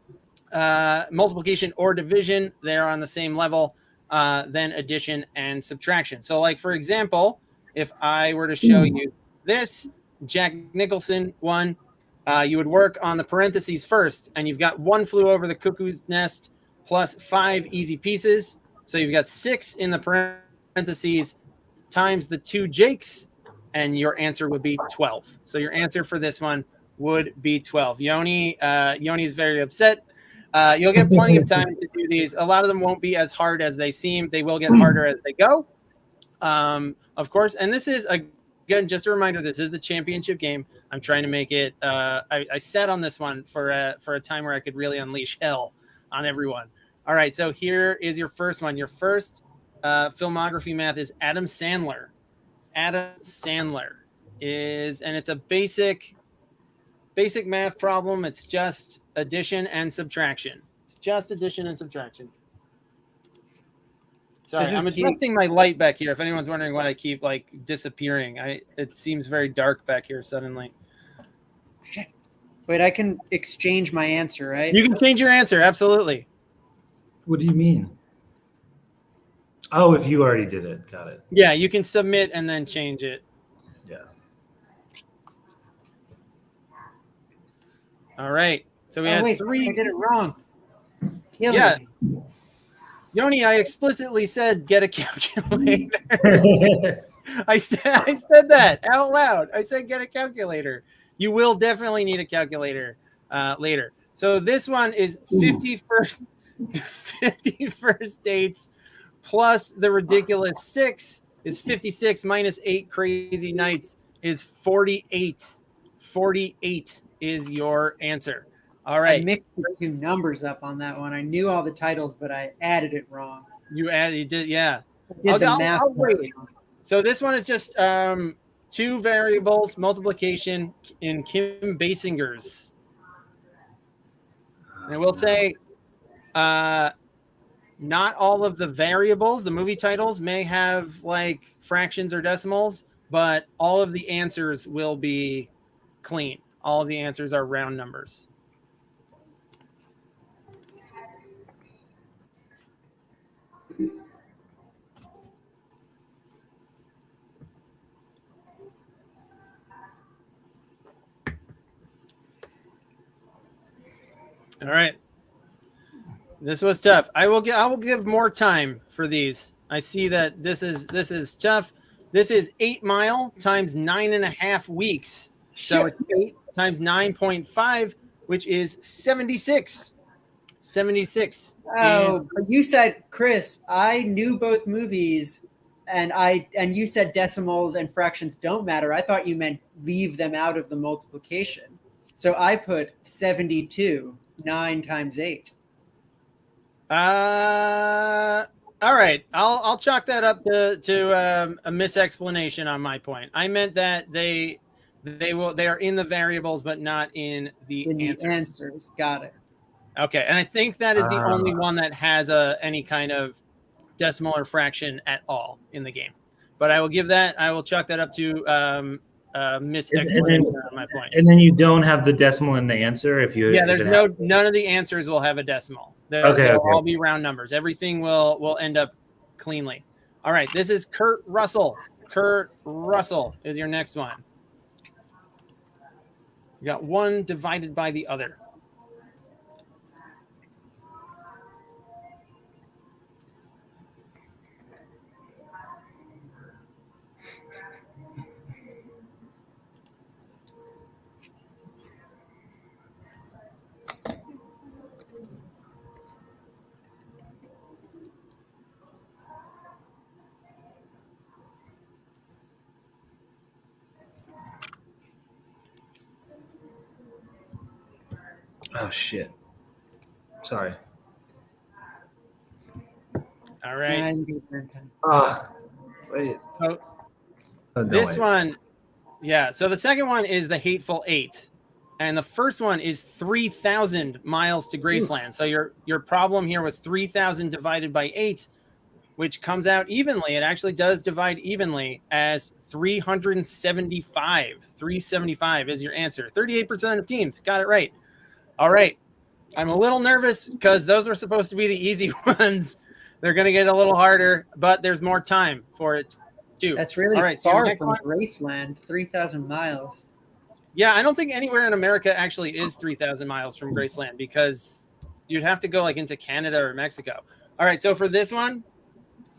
Multiplication or division, they're on the same level, then addition and subtraction. So for example, if I were to show you this Jack Nicholson one, you would work on the parentheses first, and you've got 1 Flew Over the Cuckoo's Nest plus 5 easy pieces. So you've got 6 in the parentheses times the 2 Jakes, and your answer would be 12. So your answer for this one would be 12. Yoni is very upset. You'll get plenty of time to do these. A lot of them won't be as hard as they seem. They will get harder as they go, of course. And this is, again, just a reminder, this is the championship game. I'm trying to make it. I sat on this one for a time where I could really unleash hell on everyone. All right, so here is your first one. Your first filmography math is Adam Sandler. Adam Sandler and it's a basic math problem. It's just addition and subtraction. Sorry, I'm adjusting my light back here. If anyone's wondering why I keep disappearing, it seems very dark back here suddenly. Shit. Wait, I can exchange my answer, right? You can change your answer, absolutely. What do you mean? Oh, if you already did it, got it. Yeah, you can submit and then change it. Yeah. All right. So we had wait, 3. I did it wrong. Yeah. Yoni, I explicitly said get a calculator. I said that out loud. I said get a calculator. You will definitely need a calculator later. So this one is 51st dates plus the ridiculous 6 is 56 minus 8 crazy nights is 48. 48 is your answer. All I right. mixed the two numbers up on that one. I knew all the titles, but I added it wrong. You did, yeah. I did the math. I'll wait. So this one is just two variables, multiplication in Kim Basinger's. And I will say, not all of the variables, the movie titles may have like fractions or decimals, but all of the answers will be clean. All of the answers are round numbers. All right. This was tough. I will give more time for these. I see that this is tough. This is 8 Mile times 9.5 weeks. So it's 8 times 9.5, which is 76. 76. Oh, but you said, Chris, I knew both movies, and you said decimals and fractions don't matter. I thought you meant leave them out of the multiplication. So I put 72, 9 times 8. All right. I'll chalk that up to a misexplanation on my point. I meant that they are in the variables, but not in the answers. Got it. Okay, and I think that is the only one that has any kind of decimal or fraction at all in the game. But I will chalk that up to misexplanation on my point. And then you don't have the decimal in the answer if you. Yeah, none of the answers will have a decimal. They'll all be round numbers. Everything will end up cleanly. All right, this is Kurt Russell. Kurt Russell is your next one. You got one divided by the other. Oh shit! Sorry. All right. Wait. So this one, yeah. So the second one is The Hateful Eight, and the first one is 3,000 miles to Graceland. So your problem here was 3,000 divided by 8, which comes out evenly. It actually does divide evenly as 375. 375 is your answer. 38% of teams got it right. All right. I'm a little nervous because those were supposed to be the easy ones. They're going to get a little harder, but there's more time for it too. That's really far from Graceland, 3,000 miles. Yeah, I don't think anywhere in America actually is 3,000 miles from Graceland because you'd have to go like into Canada or Mexico. All right, so for this one,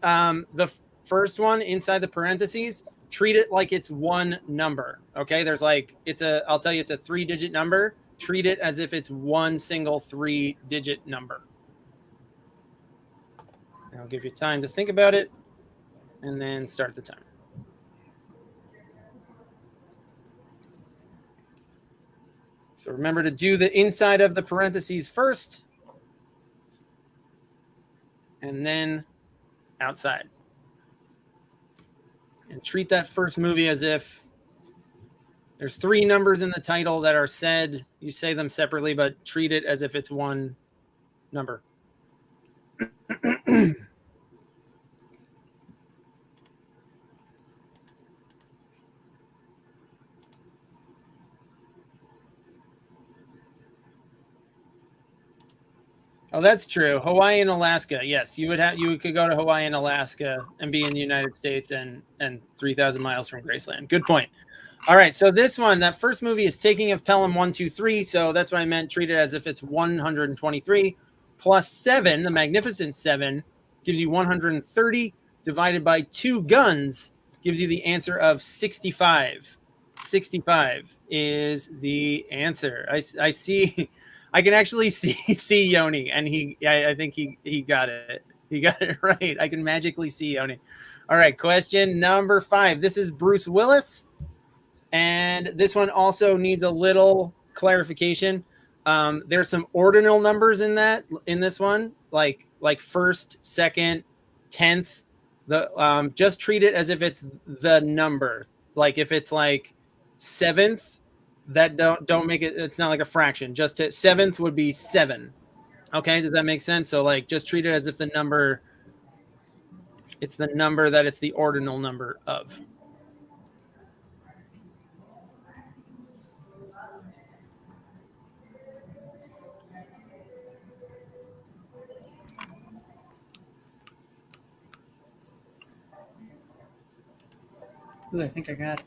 the first one inside the parentheses, treat it like it's one number. Okay, there's like I'll tell you it's a 3-digit number. Treat it as if it's one single 3-digit number. I'll give you time to think about it and then start the timer. So remember to do the inside of the parentheses first and then outside. And treat that first movie as if there's 3 numbers in the title that are said. You say them separately, but treat it as if it's one number. Oh, that's true. Hawaii and Alaska. Yes, you could go to Hawaii and Alaska and be in the United States and 3,000 miles from Graceland. Good point. All right, so this one, that first movie is Taking of Pelham 1, 2, 3. So that's why I meant treat it as if it's 123 plus 7. The Magnificent 7 gives you 130 divided by 2 guns gives you the answer of 65. 65 is the answer. I can actually see Yoni, and I think he got it. You got it right. I can magically see Oni. All right, question number 5. This is Bruce Willis, and this one also needs a little clarification. There's some ordinal numbers in this one, like first, second, 10th. The just treat it as if it's the number. Like if it's like 7th, that don't make it. It's not like a fraction. Just 7th would be 7. Okay, does that make sense? So like just treat it as if the number. It's the number that it's the ordinal number of. Ooh, I think I got it.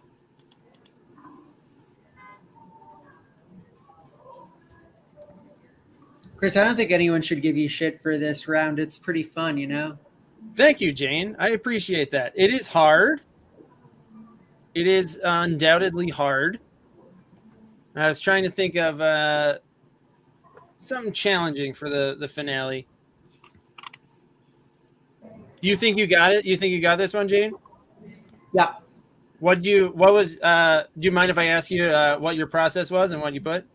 Chris, I don't think anyone should give you shit for this round. It's pretty fun, you know? Thank you, Jane. I appreciate that. It is hard. It is undoubtedly hard. I was trying to think of something challenging for the finale. Do you think you got it? You think you got this one, Jane? Yeah. Do you mind if I ask you what your process was and what you put?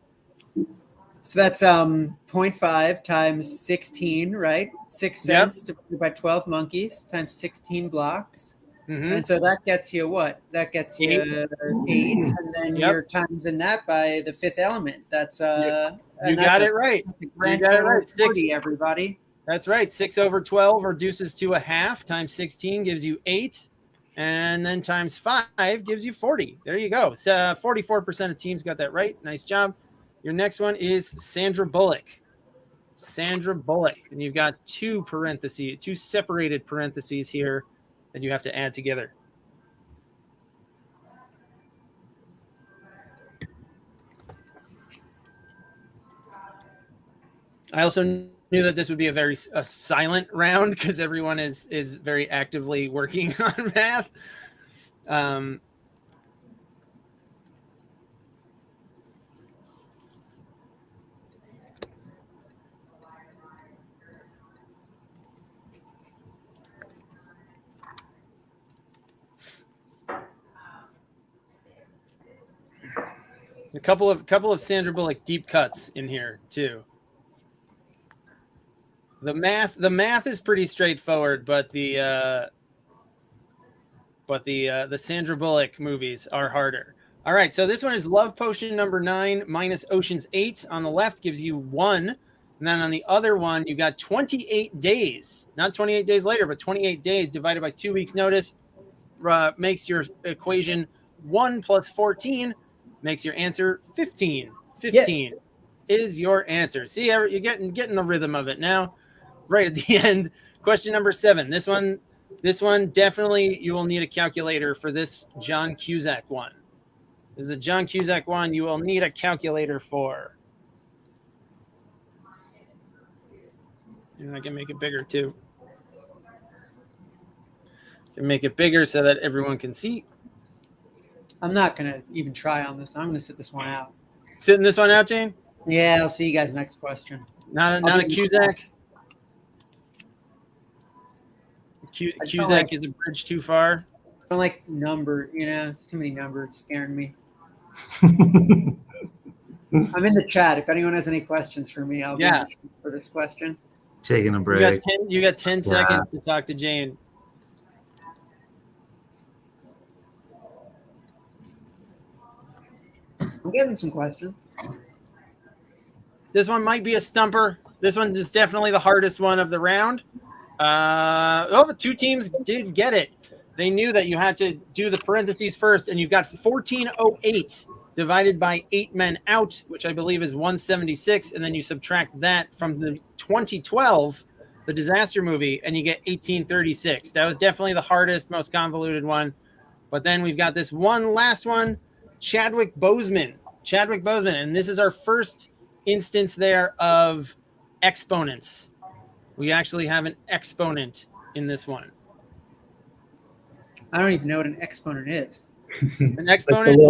So that's 0.5 times 16, right? 6 cents divided by 12 monkeys times 16 blocks. Mm-hmm. And so that gets you what? That gets you 8. And then you're timesing that by the 5th element. That's you got it right. You got it right. 40, everybody. That's right. 6 over 12 reduces to a half times 16 gives you 8. And then times 5 gives you 40. There you go. So 44% of teams got that right. Nice job. Your next one is Sandra Bullock. Sandra Bullock. And you've got 2 separated parentheses here that you have to add together. I also knew that this would be a silent round because everyone is very actively working on math. A couple of Sandra Bullock deep cuts in here too. The math is pretty straightforward, but the Sandra Bullock movies are harder. All right, so this one is Love Potion number 9 minus Ocean's 8 on the left gives you 1, and then on the other one you got 28 days, not 28 days later, but 28 days divided by 2 weeks notice makes your equation 1 plus 14 makes your answer 15. 15 is your answer. See, you're getting the rhythm of it now. Right at the end, question number 7. This one definitely you will need a calculator for this John Cusack one. This is a John Cusack one you will need a calculator for. And I can make it bigger too. I can make it bigger so that everyone can see. I'm not going to even try on this. I'm going to sit this one out. Sitting this one out, Jane? Yeah, I'll see you guys next question. Not a Cusack? Cusack is a bridge too far? I don't like number, it's too many numbers scaring me. I'm in the chat. If anyone has any questions for me, I'll be for this question. Taking a break. You got 10 seconds to talk to Jane. I'm getting some questions. This one might be a stumper. This one is definitely the hardest one of the round. The 2 teams did get it. They knew that you had to do the parentheses first, and you've got 1408 divided by 8 men out, which I believe is 176, and then you subtract that from the 2012, the disaster movie, and you get 1836. That was definitely the hardest, most convoluted one. But then we've got this last one, Chadwick Boseman, and this is our first instance there of exponents. We actually have an exponent in this one. I don't even know what an exponent is. An exponent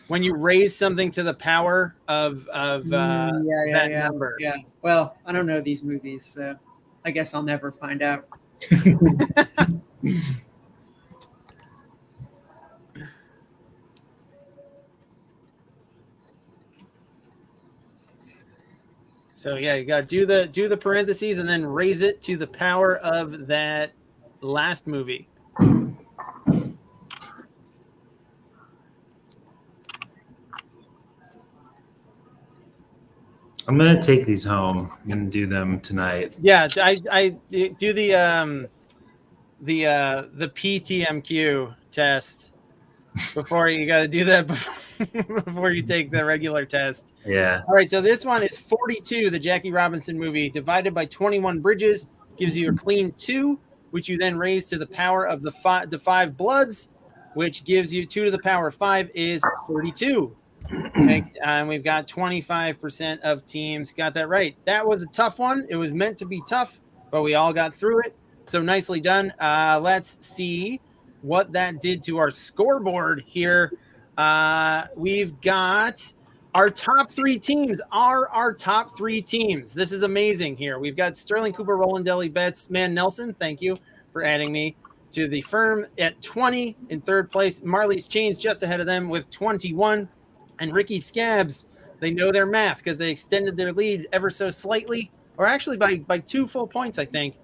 when you raise something to the power of that number. Yeah. Well, I don't know these movies, so. I guess I'll never find out. So yeah, you got to do the parentheses and then raise it to the power of that last movie. I'm gonna take these home and do them tonight. Yeah, I do the PTMQ test before you got to do that before you take the regular test. Yeah. All right, so this one is 42, the Jackie Robinson movie, divided by 21 bridges, gives you a clean 2, which you then raise to the power of the 5 bloods, which gives you 2 to the power of 5 is 42. And we've got 25% of teams got that right. That was a tough one. It was meant to be tough, but we all got through it. So nicely done. Let's see what that did to our scoreboard here. We've got our top 3 teams are our top 3 teams. This is amazing here. We've got Sterling Cooper, Roland Deli, Betts, Man Nelson. Thank you for adding me to the firm at 20 in third place. Marley's Chains just ahead of them with 21. And Ricky Scabs, they know their math because they extended their lead ever so slightly, or actually by 2 full points, I think,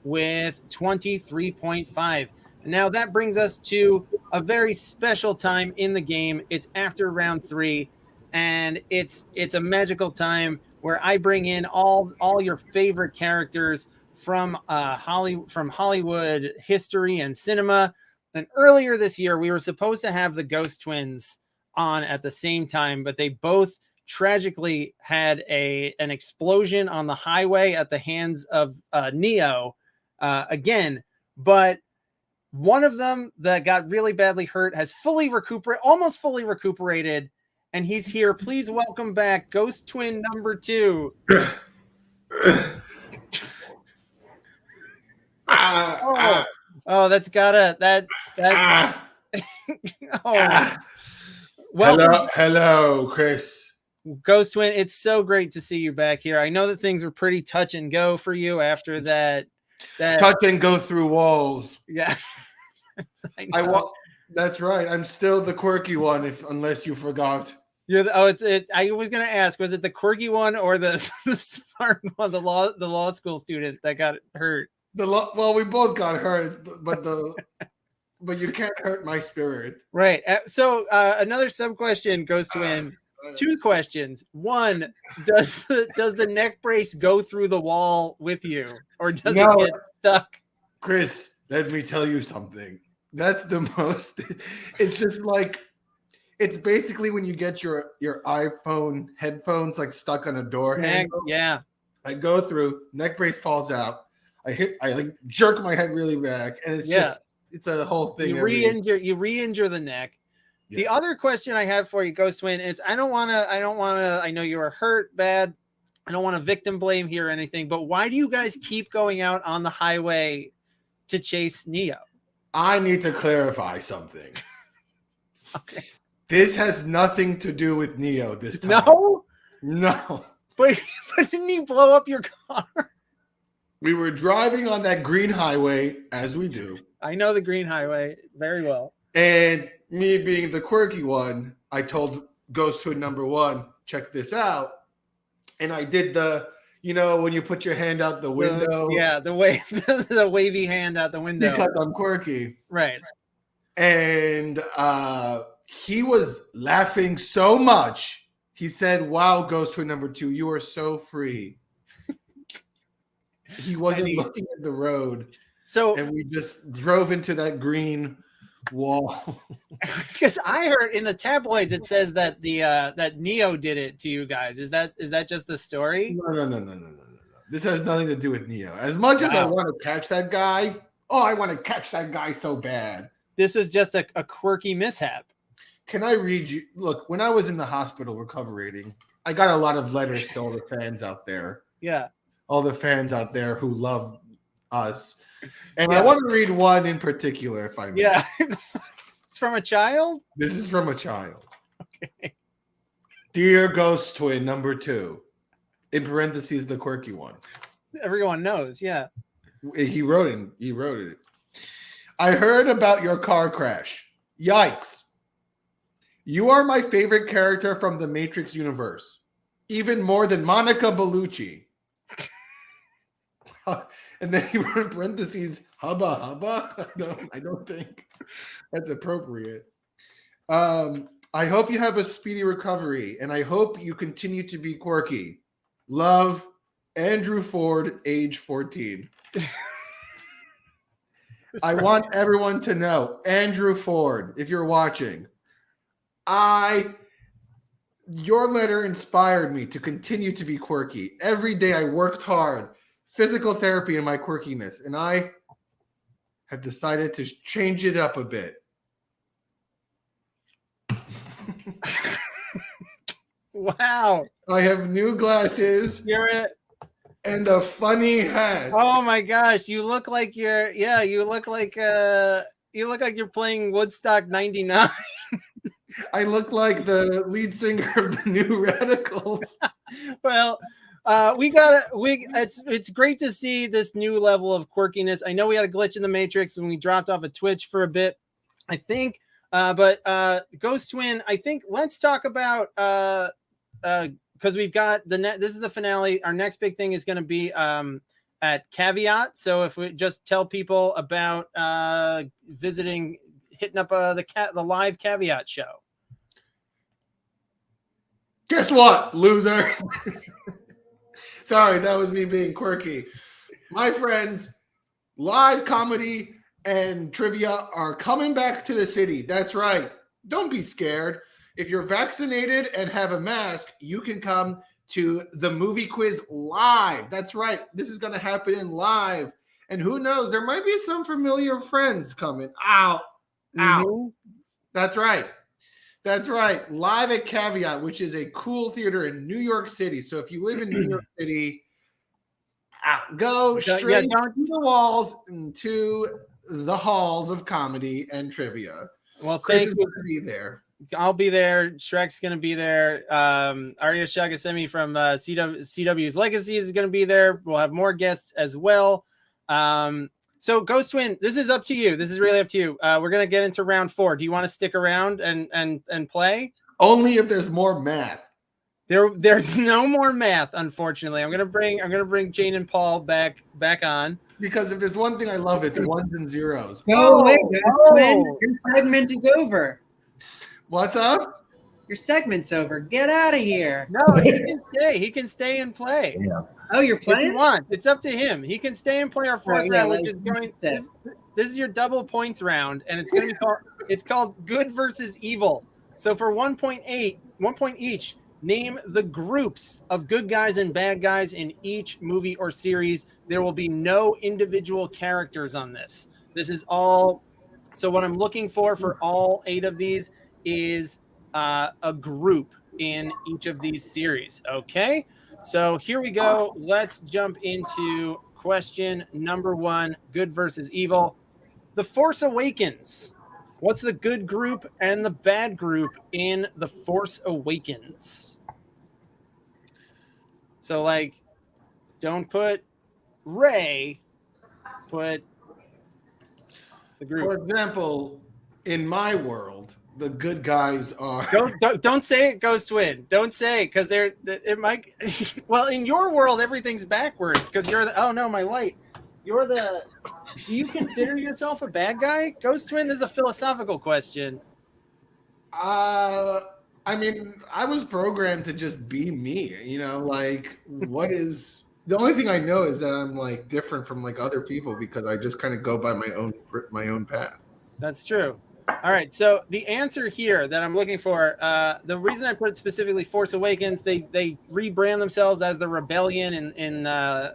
with 23.5. And now that brings us to a very special time in the game. It's after round 3, and it's a magical time where I bring in all your favorite characters from Hollywood history and cinema. And earlier this year, we were supposed to have the Ghost Twins on at the same time, but they both tragically had an explosion on the highway at the hands of Neo again. But one of them that got really badly hurt has almost fully recuperated, and he's here. Please welcome back Ghost Twin number 2. That's gotta that. Welcome. Hello, Chris. Ghost Twin, it's so great to see you back here. I know that things were pretty touch and go for you after that touch and go through walls. Yeah. That's right. I'm still the quirky one, unless you forgot. I was gonna ask, was it the quirky one or the smart one, the law school student that got hurt? Well, we both got hurt, but you can't hurt my spirit. Right. So another sub question goes to in 2 questions. One, does the neck brace go through the wall with you, or does it get stuck? Chris, let me tell you something. That's the most. It's just like, it's basically when you get your iPhone headphones like stuck on a door handle. Yeah. I go through, neck brace falls out. I like jerk my head really back, and it's just. It's a whole thing. You re-injure the neck. Yes. The other question I have for you, Ghost Twin, is I know you were hurt bad. I don't want to victim blame here or anything, but why do you guys keep going out on the highway to chase Neo? I need to clarify something. Okay. This has nothing to do with Neo this time. No. But didn't he blow up your car? We were driving on that green highway, as we do. I know the green highway very well. And me being the quirky one, I told Ghost Twin number 1, check this out. And I did when you put your hand out the window. The wavy hand out the window. Because I'm quirky. Right. And he was laughing so much. He said, wow, Ghost Twin number 2, you are so free. He wasn't looking at the road. And we just drove into that green wall. Because I heard in the tabloids it says that that Neo did it to you guys. Is that just the story? No. This has nothing to do with Neo. As much as I want to catch that guy, I want to catch that guy so bad. This was just a quirky mishap. Can I read you? Look, when I was in the hospital recuperating, I got a lot of letters to all the fans out there. Yeah. All the fans out there who love us. And I want to read one in particular, if I may. Yeah. It's from a child? This is from a child. Okay. Dear Ghost Twin number 2, in parentheses, the quirky one. Everyone knows. Yeah. He wrote it. I heard about your car crash. Yikes. You are my favorite character from the Matrix universe, even more than Monica Bellucci. And then he wrote in parentheses, hubba hubba. I don't think that's appropriate. I hope you have a speedy recovery, and I hope you continue to be quirky. Love, Andrew Ford, age 14. I want everyone to know, Andrew Ford, if you're watching, your letter inspired me to continue to be quirky. Every day I worked hard, physical therapy in my quirkiness, and I have decided to change it up a bit. Wow. I have new glasses. You're it. And a funny hat. Oh my gosh, you look like you look like you're playing Woodstock 99. I look like the lead singer of the New Radicals. Well, it's great to see this new level of quirkiness. I know we had a glitch in the Matrix when we dropped off of Twitch for a bit, I think. But Ghost Twin, I think let's talk about because we've got this is the finale. Our next big thing is going to be at Caveat. So if we just tell people about hitting up the live Caveat show. Guess what, loser? Sorry, that was me being quirky. My friends, live comedy and trivia are coming back to the city. That's right. Don't be scared. If you're vaccinated and have a mask, you can come to the movie quiz live. That's right. This is going to happen in live. And who knows, there might be some familiar friends coming. Ow. Ow. That's right. That's right. Live at Caveat, which is a cool theater in New York City. So if you live in New York City, go straight to the walls and to the halls of comedy and trivia. Well, Chris thank is you. going to be there. I'll be there. Shrek's going to be there. Arya Shagasemi from CW's Legacy is going to be there. We'll have more guests as well. So Ghost Twin, this is up to you. This is really up to you. We're going to get into round 4. Do you want to stick around and play? Only if there's more math. There's no more math, unfortunately. I'm gonna bring Jane and Paul back on. Because if there's one thing I love, it's ones and zeros. No, wait, Twin, your segment is over. What's up? Your segment's over. Get out of here. No, he can stay. He can stay and play. Yeah. Oh, you're If playing? you want, it's up to him. He can stay and play our fourth round, which is going. This This is your double points round, and it's going to be called. It's called Good versus Evil. So for 1 point each, name the groups of good guys and bad guys in each movie or series. There will be no individual characters on this. This is all. So what I'm looking for all 8 of these is a group in each of these series. Okay, so here we go. Let's jump into question number 1: Good versus Evil. The Force Awakens. What's the good group and the bad group in The Force Awakens? So, like, don't put Rey, put the group. For example, in my world, the good guys are. Don't say it, Ghost Twin. Don't say it, because it might. Well, in your world, everything's backwards because you're the. Oh no, my light. You're the. Do you consider yourself a bad guy, Ghost Twin? This is a philosophical question. I mean, I was programmed to just be me, you know, like what is the only thing I know is that I'm like different from like other people because I just kind of go by my own path. That's true. All right. So the answer here that I'm looking for, the reason I put specifically Force Awakens, they rebrand themselves as the Rebellion in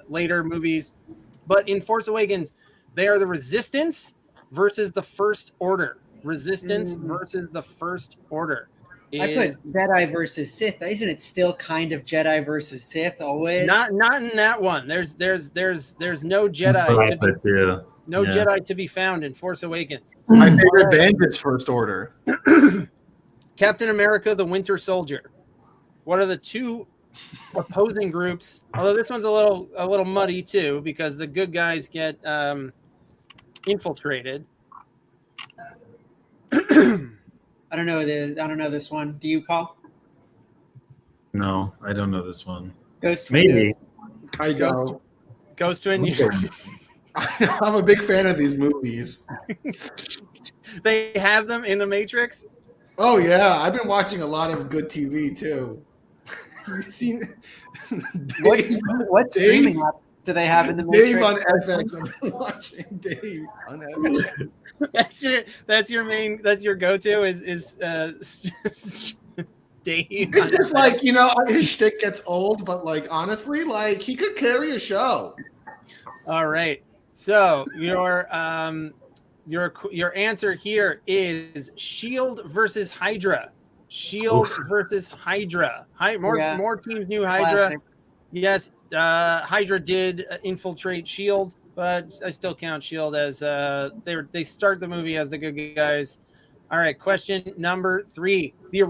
later movies, but in Force Awakens, they are the Resistance versus the First Order. Resistance versus the First Order. I put Jedi versus Sith. Isn't it still kind of Jedi versus Sith always? Not in that one. There's no Jedi. Jedi to be found in Force Awakens. My favorite band is First Order. Captain America: The Winter Soldier. What are the 2 opposing groups. Although this one's a little muddy too, because the good guys get infiltrated. I don't know this one. Do you, Paul? No, I don't know this one. Ghost Maybe. I go. Ghost Twin. I'm a big fan of these movies. They have them in the Matrix. Oh yeah, I've been watching a lot of good TV too. Have you seen What streaming apps do they have in the Matrix? Dave on FX? I've been watching Dave on FX. That's your go-to is Dave. It's just like, you know, his shtick gets old, but like honestly, like he could carry a show. All right. So your answer here is Shield versus Hydra. Shield versus Hydra. More teams knew Hydra. Classic. Yes, Hydra did infiltrate Shield, but I still count Shield as they start the movie as the good guys. All right, question number 3. The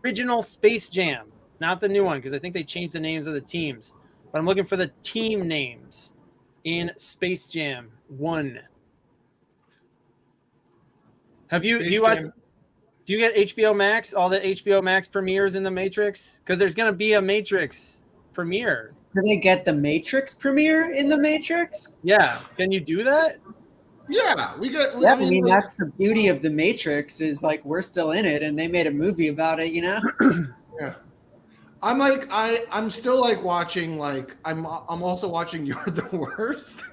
original Space Jam, not the new one, because I think they changed the names of the teams. But I'm looking for the team names in Space Jam 1. Have you do you get HBO Max? All the HBO Max premieres in the Matrix? Because there's gonna be a Matrix premiere. Do they get the Matrix premiere in the Matrix? Yeah. Can you do that? Yeah, I mean, that's the beauty of the Matrix is like we're still in it, and they made a movie about it. You know? Yeah. I'm still like watching. Like I'm also watching You're the Worst.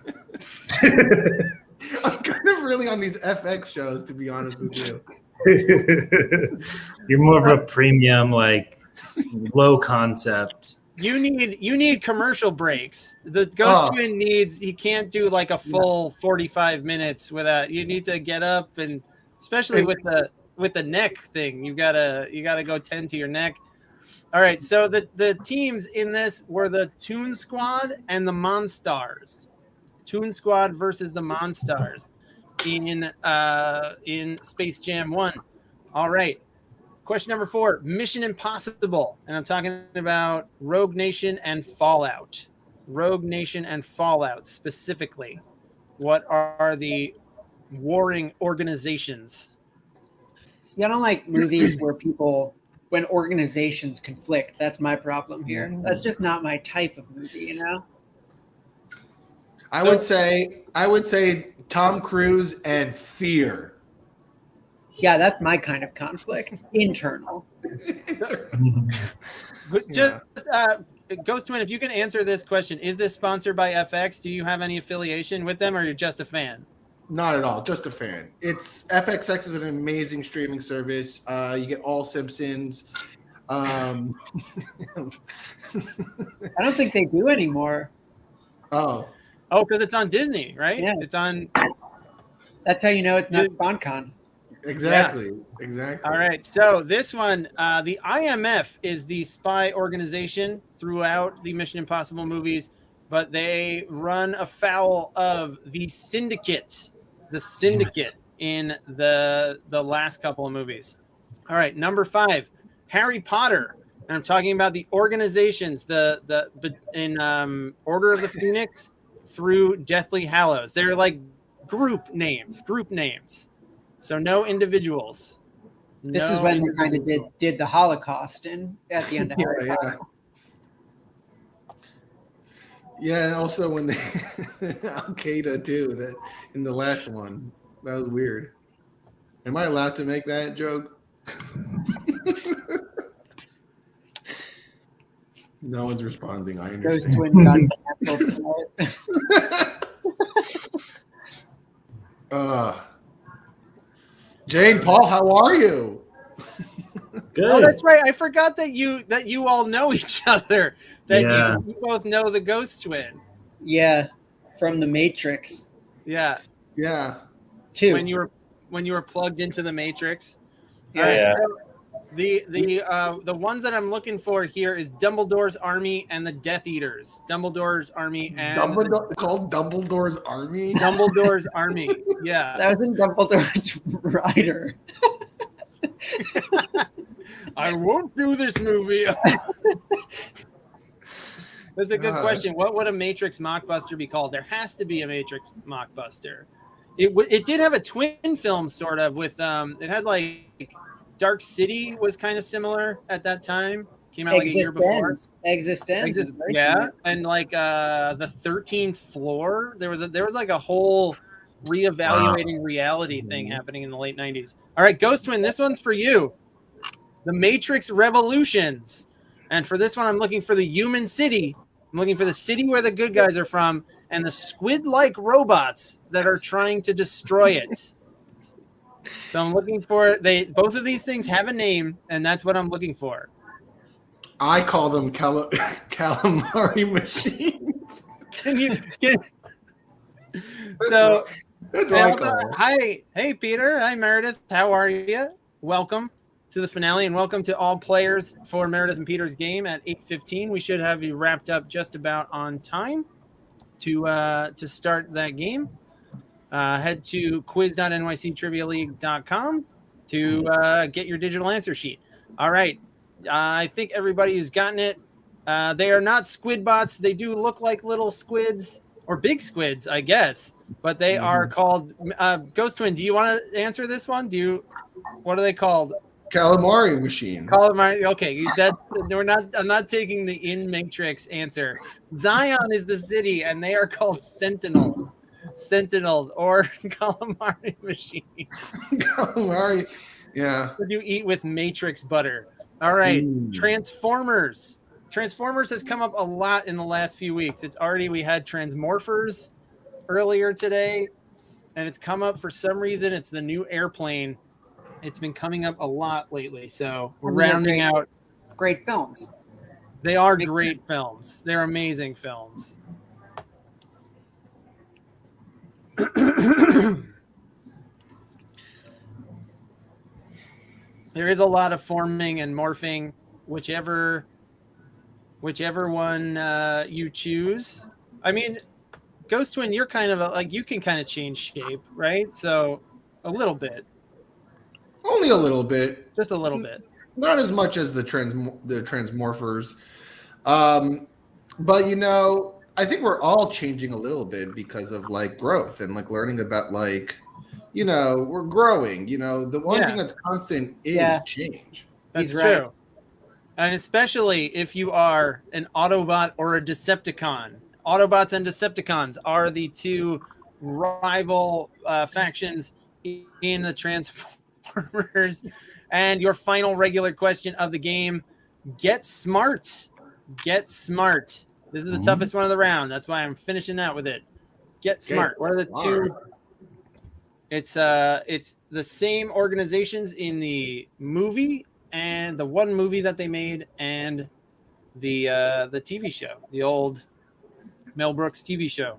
I'm kind of really on these FX shows, to be honest with you. You're more of a premium, like low concept. You need commercial breaks. The Ghost Twin he can't do like a full 45 minutes without. You need to get up, and especially with the neck thing, you gotta go tend to your neck. All right, so the teams in this were the Toon Squad and the Monstars. Toon Squad versus the Monstars in Space Jam 1. All right. Question number 4, Mission Impossible. And I'm talking about Rogue Nation and Fallout. Rogue Nation and Fallout specifically. What are the warring organizations? See, I don't like movies when organizations conflict. That's my problem here. That's just not my type of movie, you know? I would say Tom Cruise and Fear. Yeah, that's my kind of conflict. Internal. Ghost Twin, if you can answer this question, is this sponsored by FX? Do you have any affiliation with them, or you're just a fan? Not at all, just a fan. It's FXX is an amazing streaming service. You get all Simpsons. I don't think they do anymore. Oh, because it's on Disney, right? Yeah. It's on. That's how you know it's not SpawnCon. Exactly. Yeah. Exactly. All right. So this one, the IMF is the spy organization throughout the Mission Impossible movies, but they run afoul of the Syndicate. The Syndicate in the last couple of movies. All right. Number 5, Harry Potter. And I'm talking about the organizations, in Order of the Phoenix through Deathly Hallows. They're like group names. So no individuals. This is when they kind of did the Holocaust at the end of Harry Potter. Yeah, and also when they Al Qaeda too, that in the last one. That was weird. Am I allowed to make that joke? No one's responding. I understand. Those twin got canceled tonight. Jane, Paul, how are you? Good. Oh, that's right. I forgot that you all know each other. That you both know the Ghost Twin. Yeah, from the Matrix. Yeah. Yeah. 2. When you were plugged into the Matrix. Yeah. All right, so the ones that I'm looking for here is Dumbledore's Army and the Death Eaters. Dumbledore's Army and called Dumbledore's Army. Dumbledore's Army. Yeah. That was in Dumbledore's Rider. I won't do this movie. That's a good question. What would a Matrix mockbuster be called? There has to be a Matrix mockbuster. It did have a twin film sort of with it had like Dark City was kind of similar at that time. Came out like a year before. Existence. Is very Yeah, similar. and like the 13th floor, there was like a whole reevaluating reality thing happening in the late 90s. All right, Ghost Twin, this one's for you. The Matrix Revolutions. And for this one, I'm looking for the human city. I'm looking for the city where the good guys are from and the squid-like robots that are trying to destroy it. So I'm looking for both of these things have a name, and that's what I'm looking for. I call them calamari machines. That's what I call them. Hi, hey Peter, hi Meredith, how are you? Welcome to the finale, and welcome to all players for Meredith and Peter's game at 8:15. We should have you wrapped up just about on time to start that game. Head to quiz.nyctrivialeague.com to get your digital answer sheet. All right. I think everybody who's gotten it, they are not squid bots. They do look like little squids or big squids, I guess, but they are called Ghost Twin. Do you want to answer this one? What are they called? Calamari machine. Calamari. Okay, I'm not taking the in Matrix answer. Zion is the city, and they are called Sentinels. Sentinels or calamari machine. Calamari, yeah. What do you eat with Matrix butter? All right, Transformers. Transformers has come up a lot in the last few weeks. We had Transmorphers earlier today, and it's come up for some reason. It's the new airplane. It's been coming up a lot lately, so we're rounding out. Great films. They are great films. They're amazing films. There is a lot of forming and morphing, whichever one you choose. I mean, Ghost Twin, you're kind of you can kind of change shape, right? So a little bit. Only a little bit. Just a little bit. Not as much as the Transmorphers. But I think we're all changing a little bit because of growth and learning about we're growing. The one thing that's constant is change. That's true. And especially if you are an Autobot or a Decepticon. Autobots and Decepticons are the two rival factions in the Transformers. And your final regular question of the game, get smart. Get smart. This is the toughest one of the round. That's why I'm finishing out with it. Get smart. What are the two? It's the same organizations in the movie and the one movie that they made and the TV show, the old Mel Brooks TV show.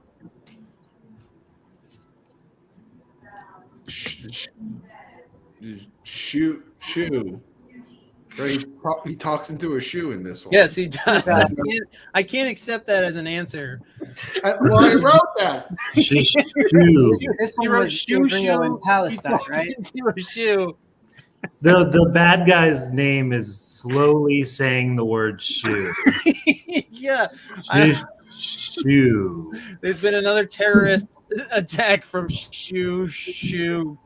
Shoe. He talks into a shoe in this one. Yes, he does. I can't accept that as an answer. Well, I wrote that. This one was shoe in Palestine, right? Into a shoe. The bad guy's name is slowly saying the word shoe. Yeah. Shoe. There's been another terrorist attack from shoe. Talking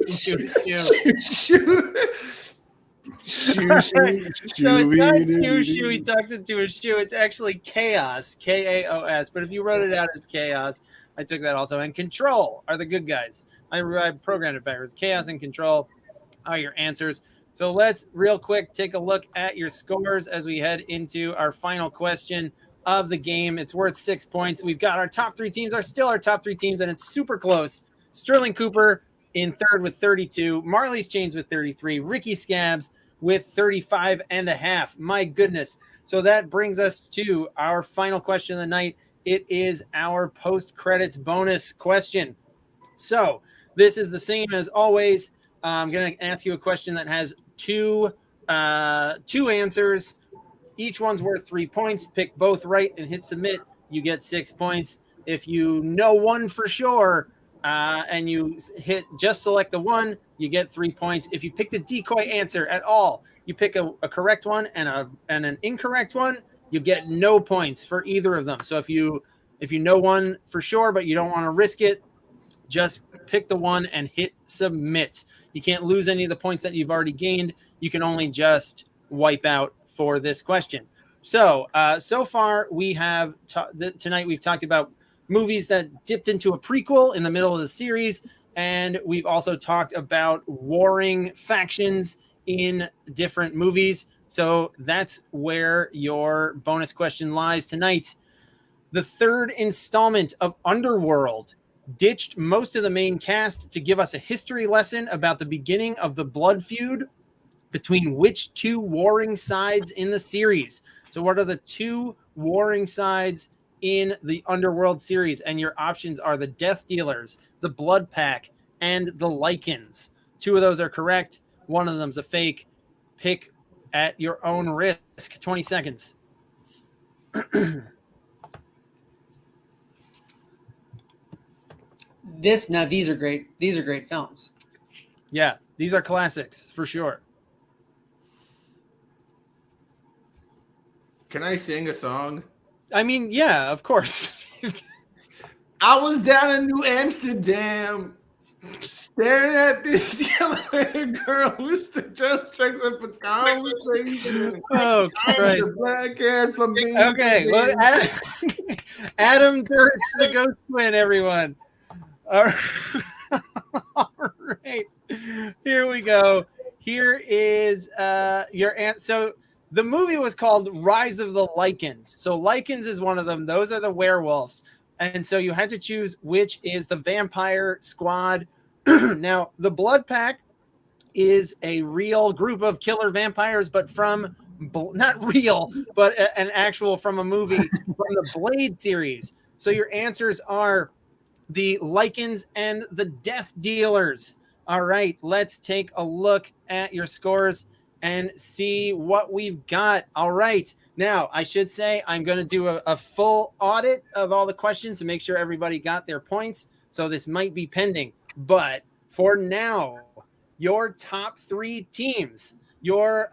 to shoe. So it's not shoe. He talks into a shoe. It's actually chaos, K-A-O-S. But if you wrote it out as chaos, I took that also. And control are the good guys. I programmed it backwards. Chaos and control are your answers. So let's real quick take a look at your scores as we head into our final question of the game. It's worth 6 points. We've got our top three teams are still our top three teams, and it's super close. Sterling Cooper in third with 32, Marley's Chains with 33, Ricky Scabs with 35 and a half. My goodness. So that brings us to our final question of the night. It is our post-credits bonus question. So this is the same as always. I'm going to ask you a question that has two answers. Each one's worth 3 points. Pick both right and hit submit. You get 6 points. If you know one for sure and you select the one, you get 3 points. If you pick the decoy answer at all, you pick a correct one and an incorrect one, You get no points for either of them. So if you know one for sure, but you don't want to risk it, just pick the one and hit submit. You can't lose any of the points that you've already gained. You can only just wipe out for this question. So, so far we have tonight we've talked about movies that dipped into a prequel in the middle of the series, and we've also talked about warring factions in different movies. So that's where your bonus question lies tonight. The third installment of Underworld ditched most of the main cast to give us a history lesson about the beginning of the blood feud between which two warring sides in the series. So what are the two warring sides in the Underworld series? And your options are the Death Dealers, the Blood Pack, and the Lycans. Two of those are correct. One of them's a fake. Pick at your own risk. 20 seconds. These are great. These are great films. Yeah, these are classics for sure. Can I sing a song? I mean, yeah, of course. I was down in New Amsterdam, staring at this yellow-haired girl, Mr. Joe checks up a conversation. Oh, Christ. Black-haired from me. Okay, well, Adam Durt's the Ghost Twin, everyone. All right, here we go. Here is your answer. So the movie was called Rise of the Lycans. So Lycans is one of them. Those are the werewolves. And so you had to choose which is the vampire squad. Now, the Blood Pack is a real group of killer vampires, but from not real, but an actual from a movie from the Blade series. So your answers are the Lycans and the Death Dealers. All right, let's take a look at your scores and see what we've got. All right. Now, I should say I'm going to do a full audit of all the questions to make sure everybody got their points. So this might be pending. But for now, your top three teams, your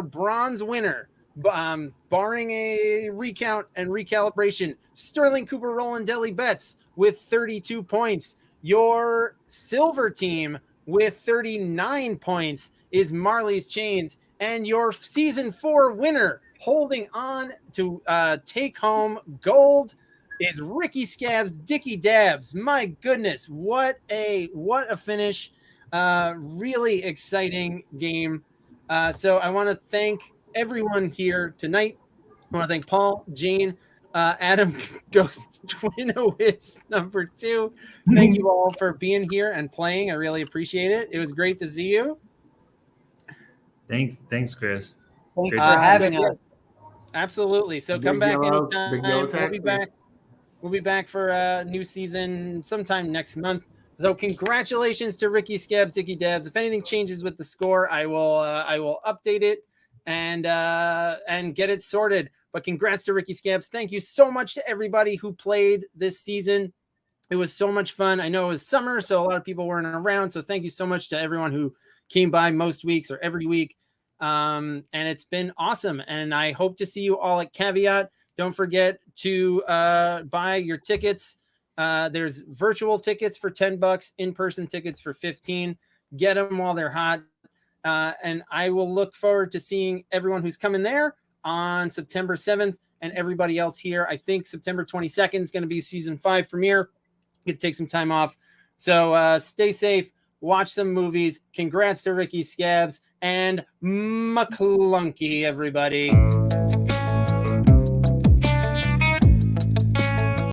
bronze winner, barring a recount and recalibration, Sterling Cooper Roland Deli Betts with 32 points. Your silver team with 39 points is Marley's Chains, and your season 4 winner holding on to take home gold is Ricky Scabs Dicky Dabs. My goodness, what a finish. Really exciting game. So I want to thank everyone here tonight. I want to thank Paul, Jane, Adam Ghost Twinowitz number 2. Thank you all for being here and playing. I really appreciate it. It was great to see you. Thanks, Chris. Thanks for having us. Absolutely. So come back anytime. We'll be back for a new season sometime next month. So congratulations to Ricky Scabs, Dicky Dabs. If anything changes with the score, I will update it and get it sorted. But congrats to Ricky Scabs. Thank you so much to everybody who played this season. It was so much fun. I know it was summer, so a lot of people weren't around. So thank you so much to everyone who came by most weeks or every week. And it's been awesome. And I hope to see you all at Caveat. Don't forget to buy your tickets. There's virtual tickets for $10, in-person tickets for $15. Get them while they're hot. And I will look forward to seeing everyone who's coming there on September 7th and everybody else here. I think September 22nd is going to be season 5 premiere. You can take some time off. So stay safe. Watch some movies. Congrats to Ricky Scabs and McClunky, everybody.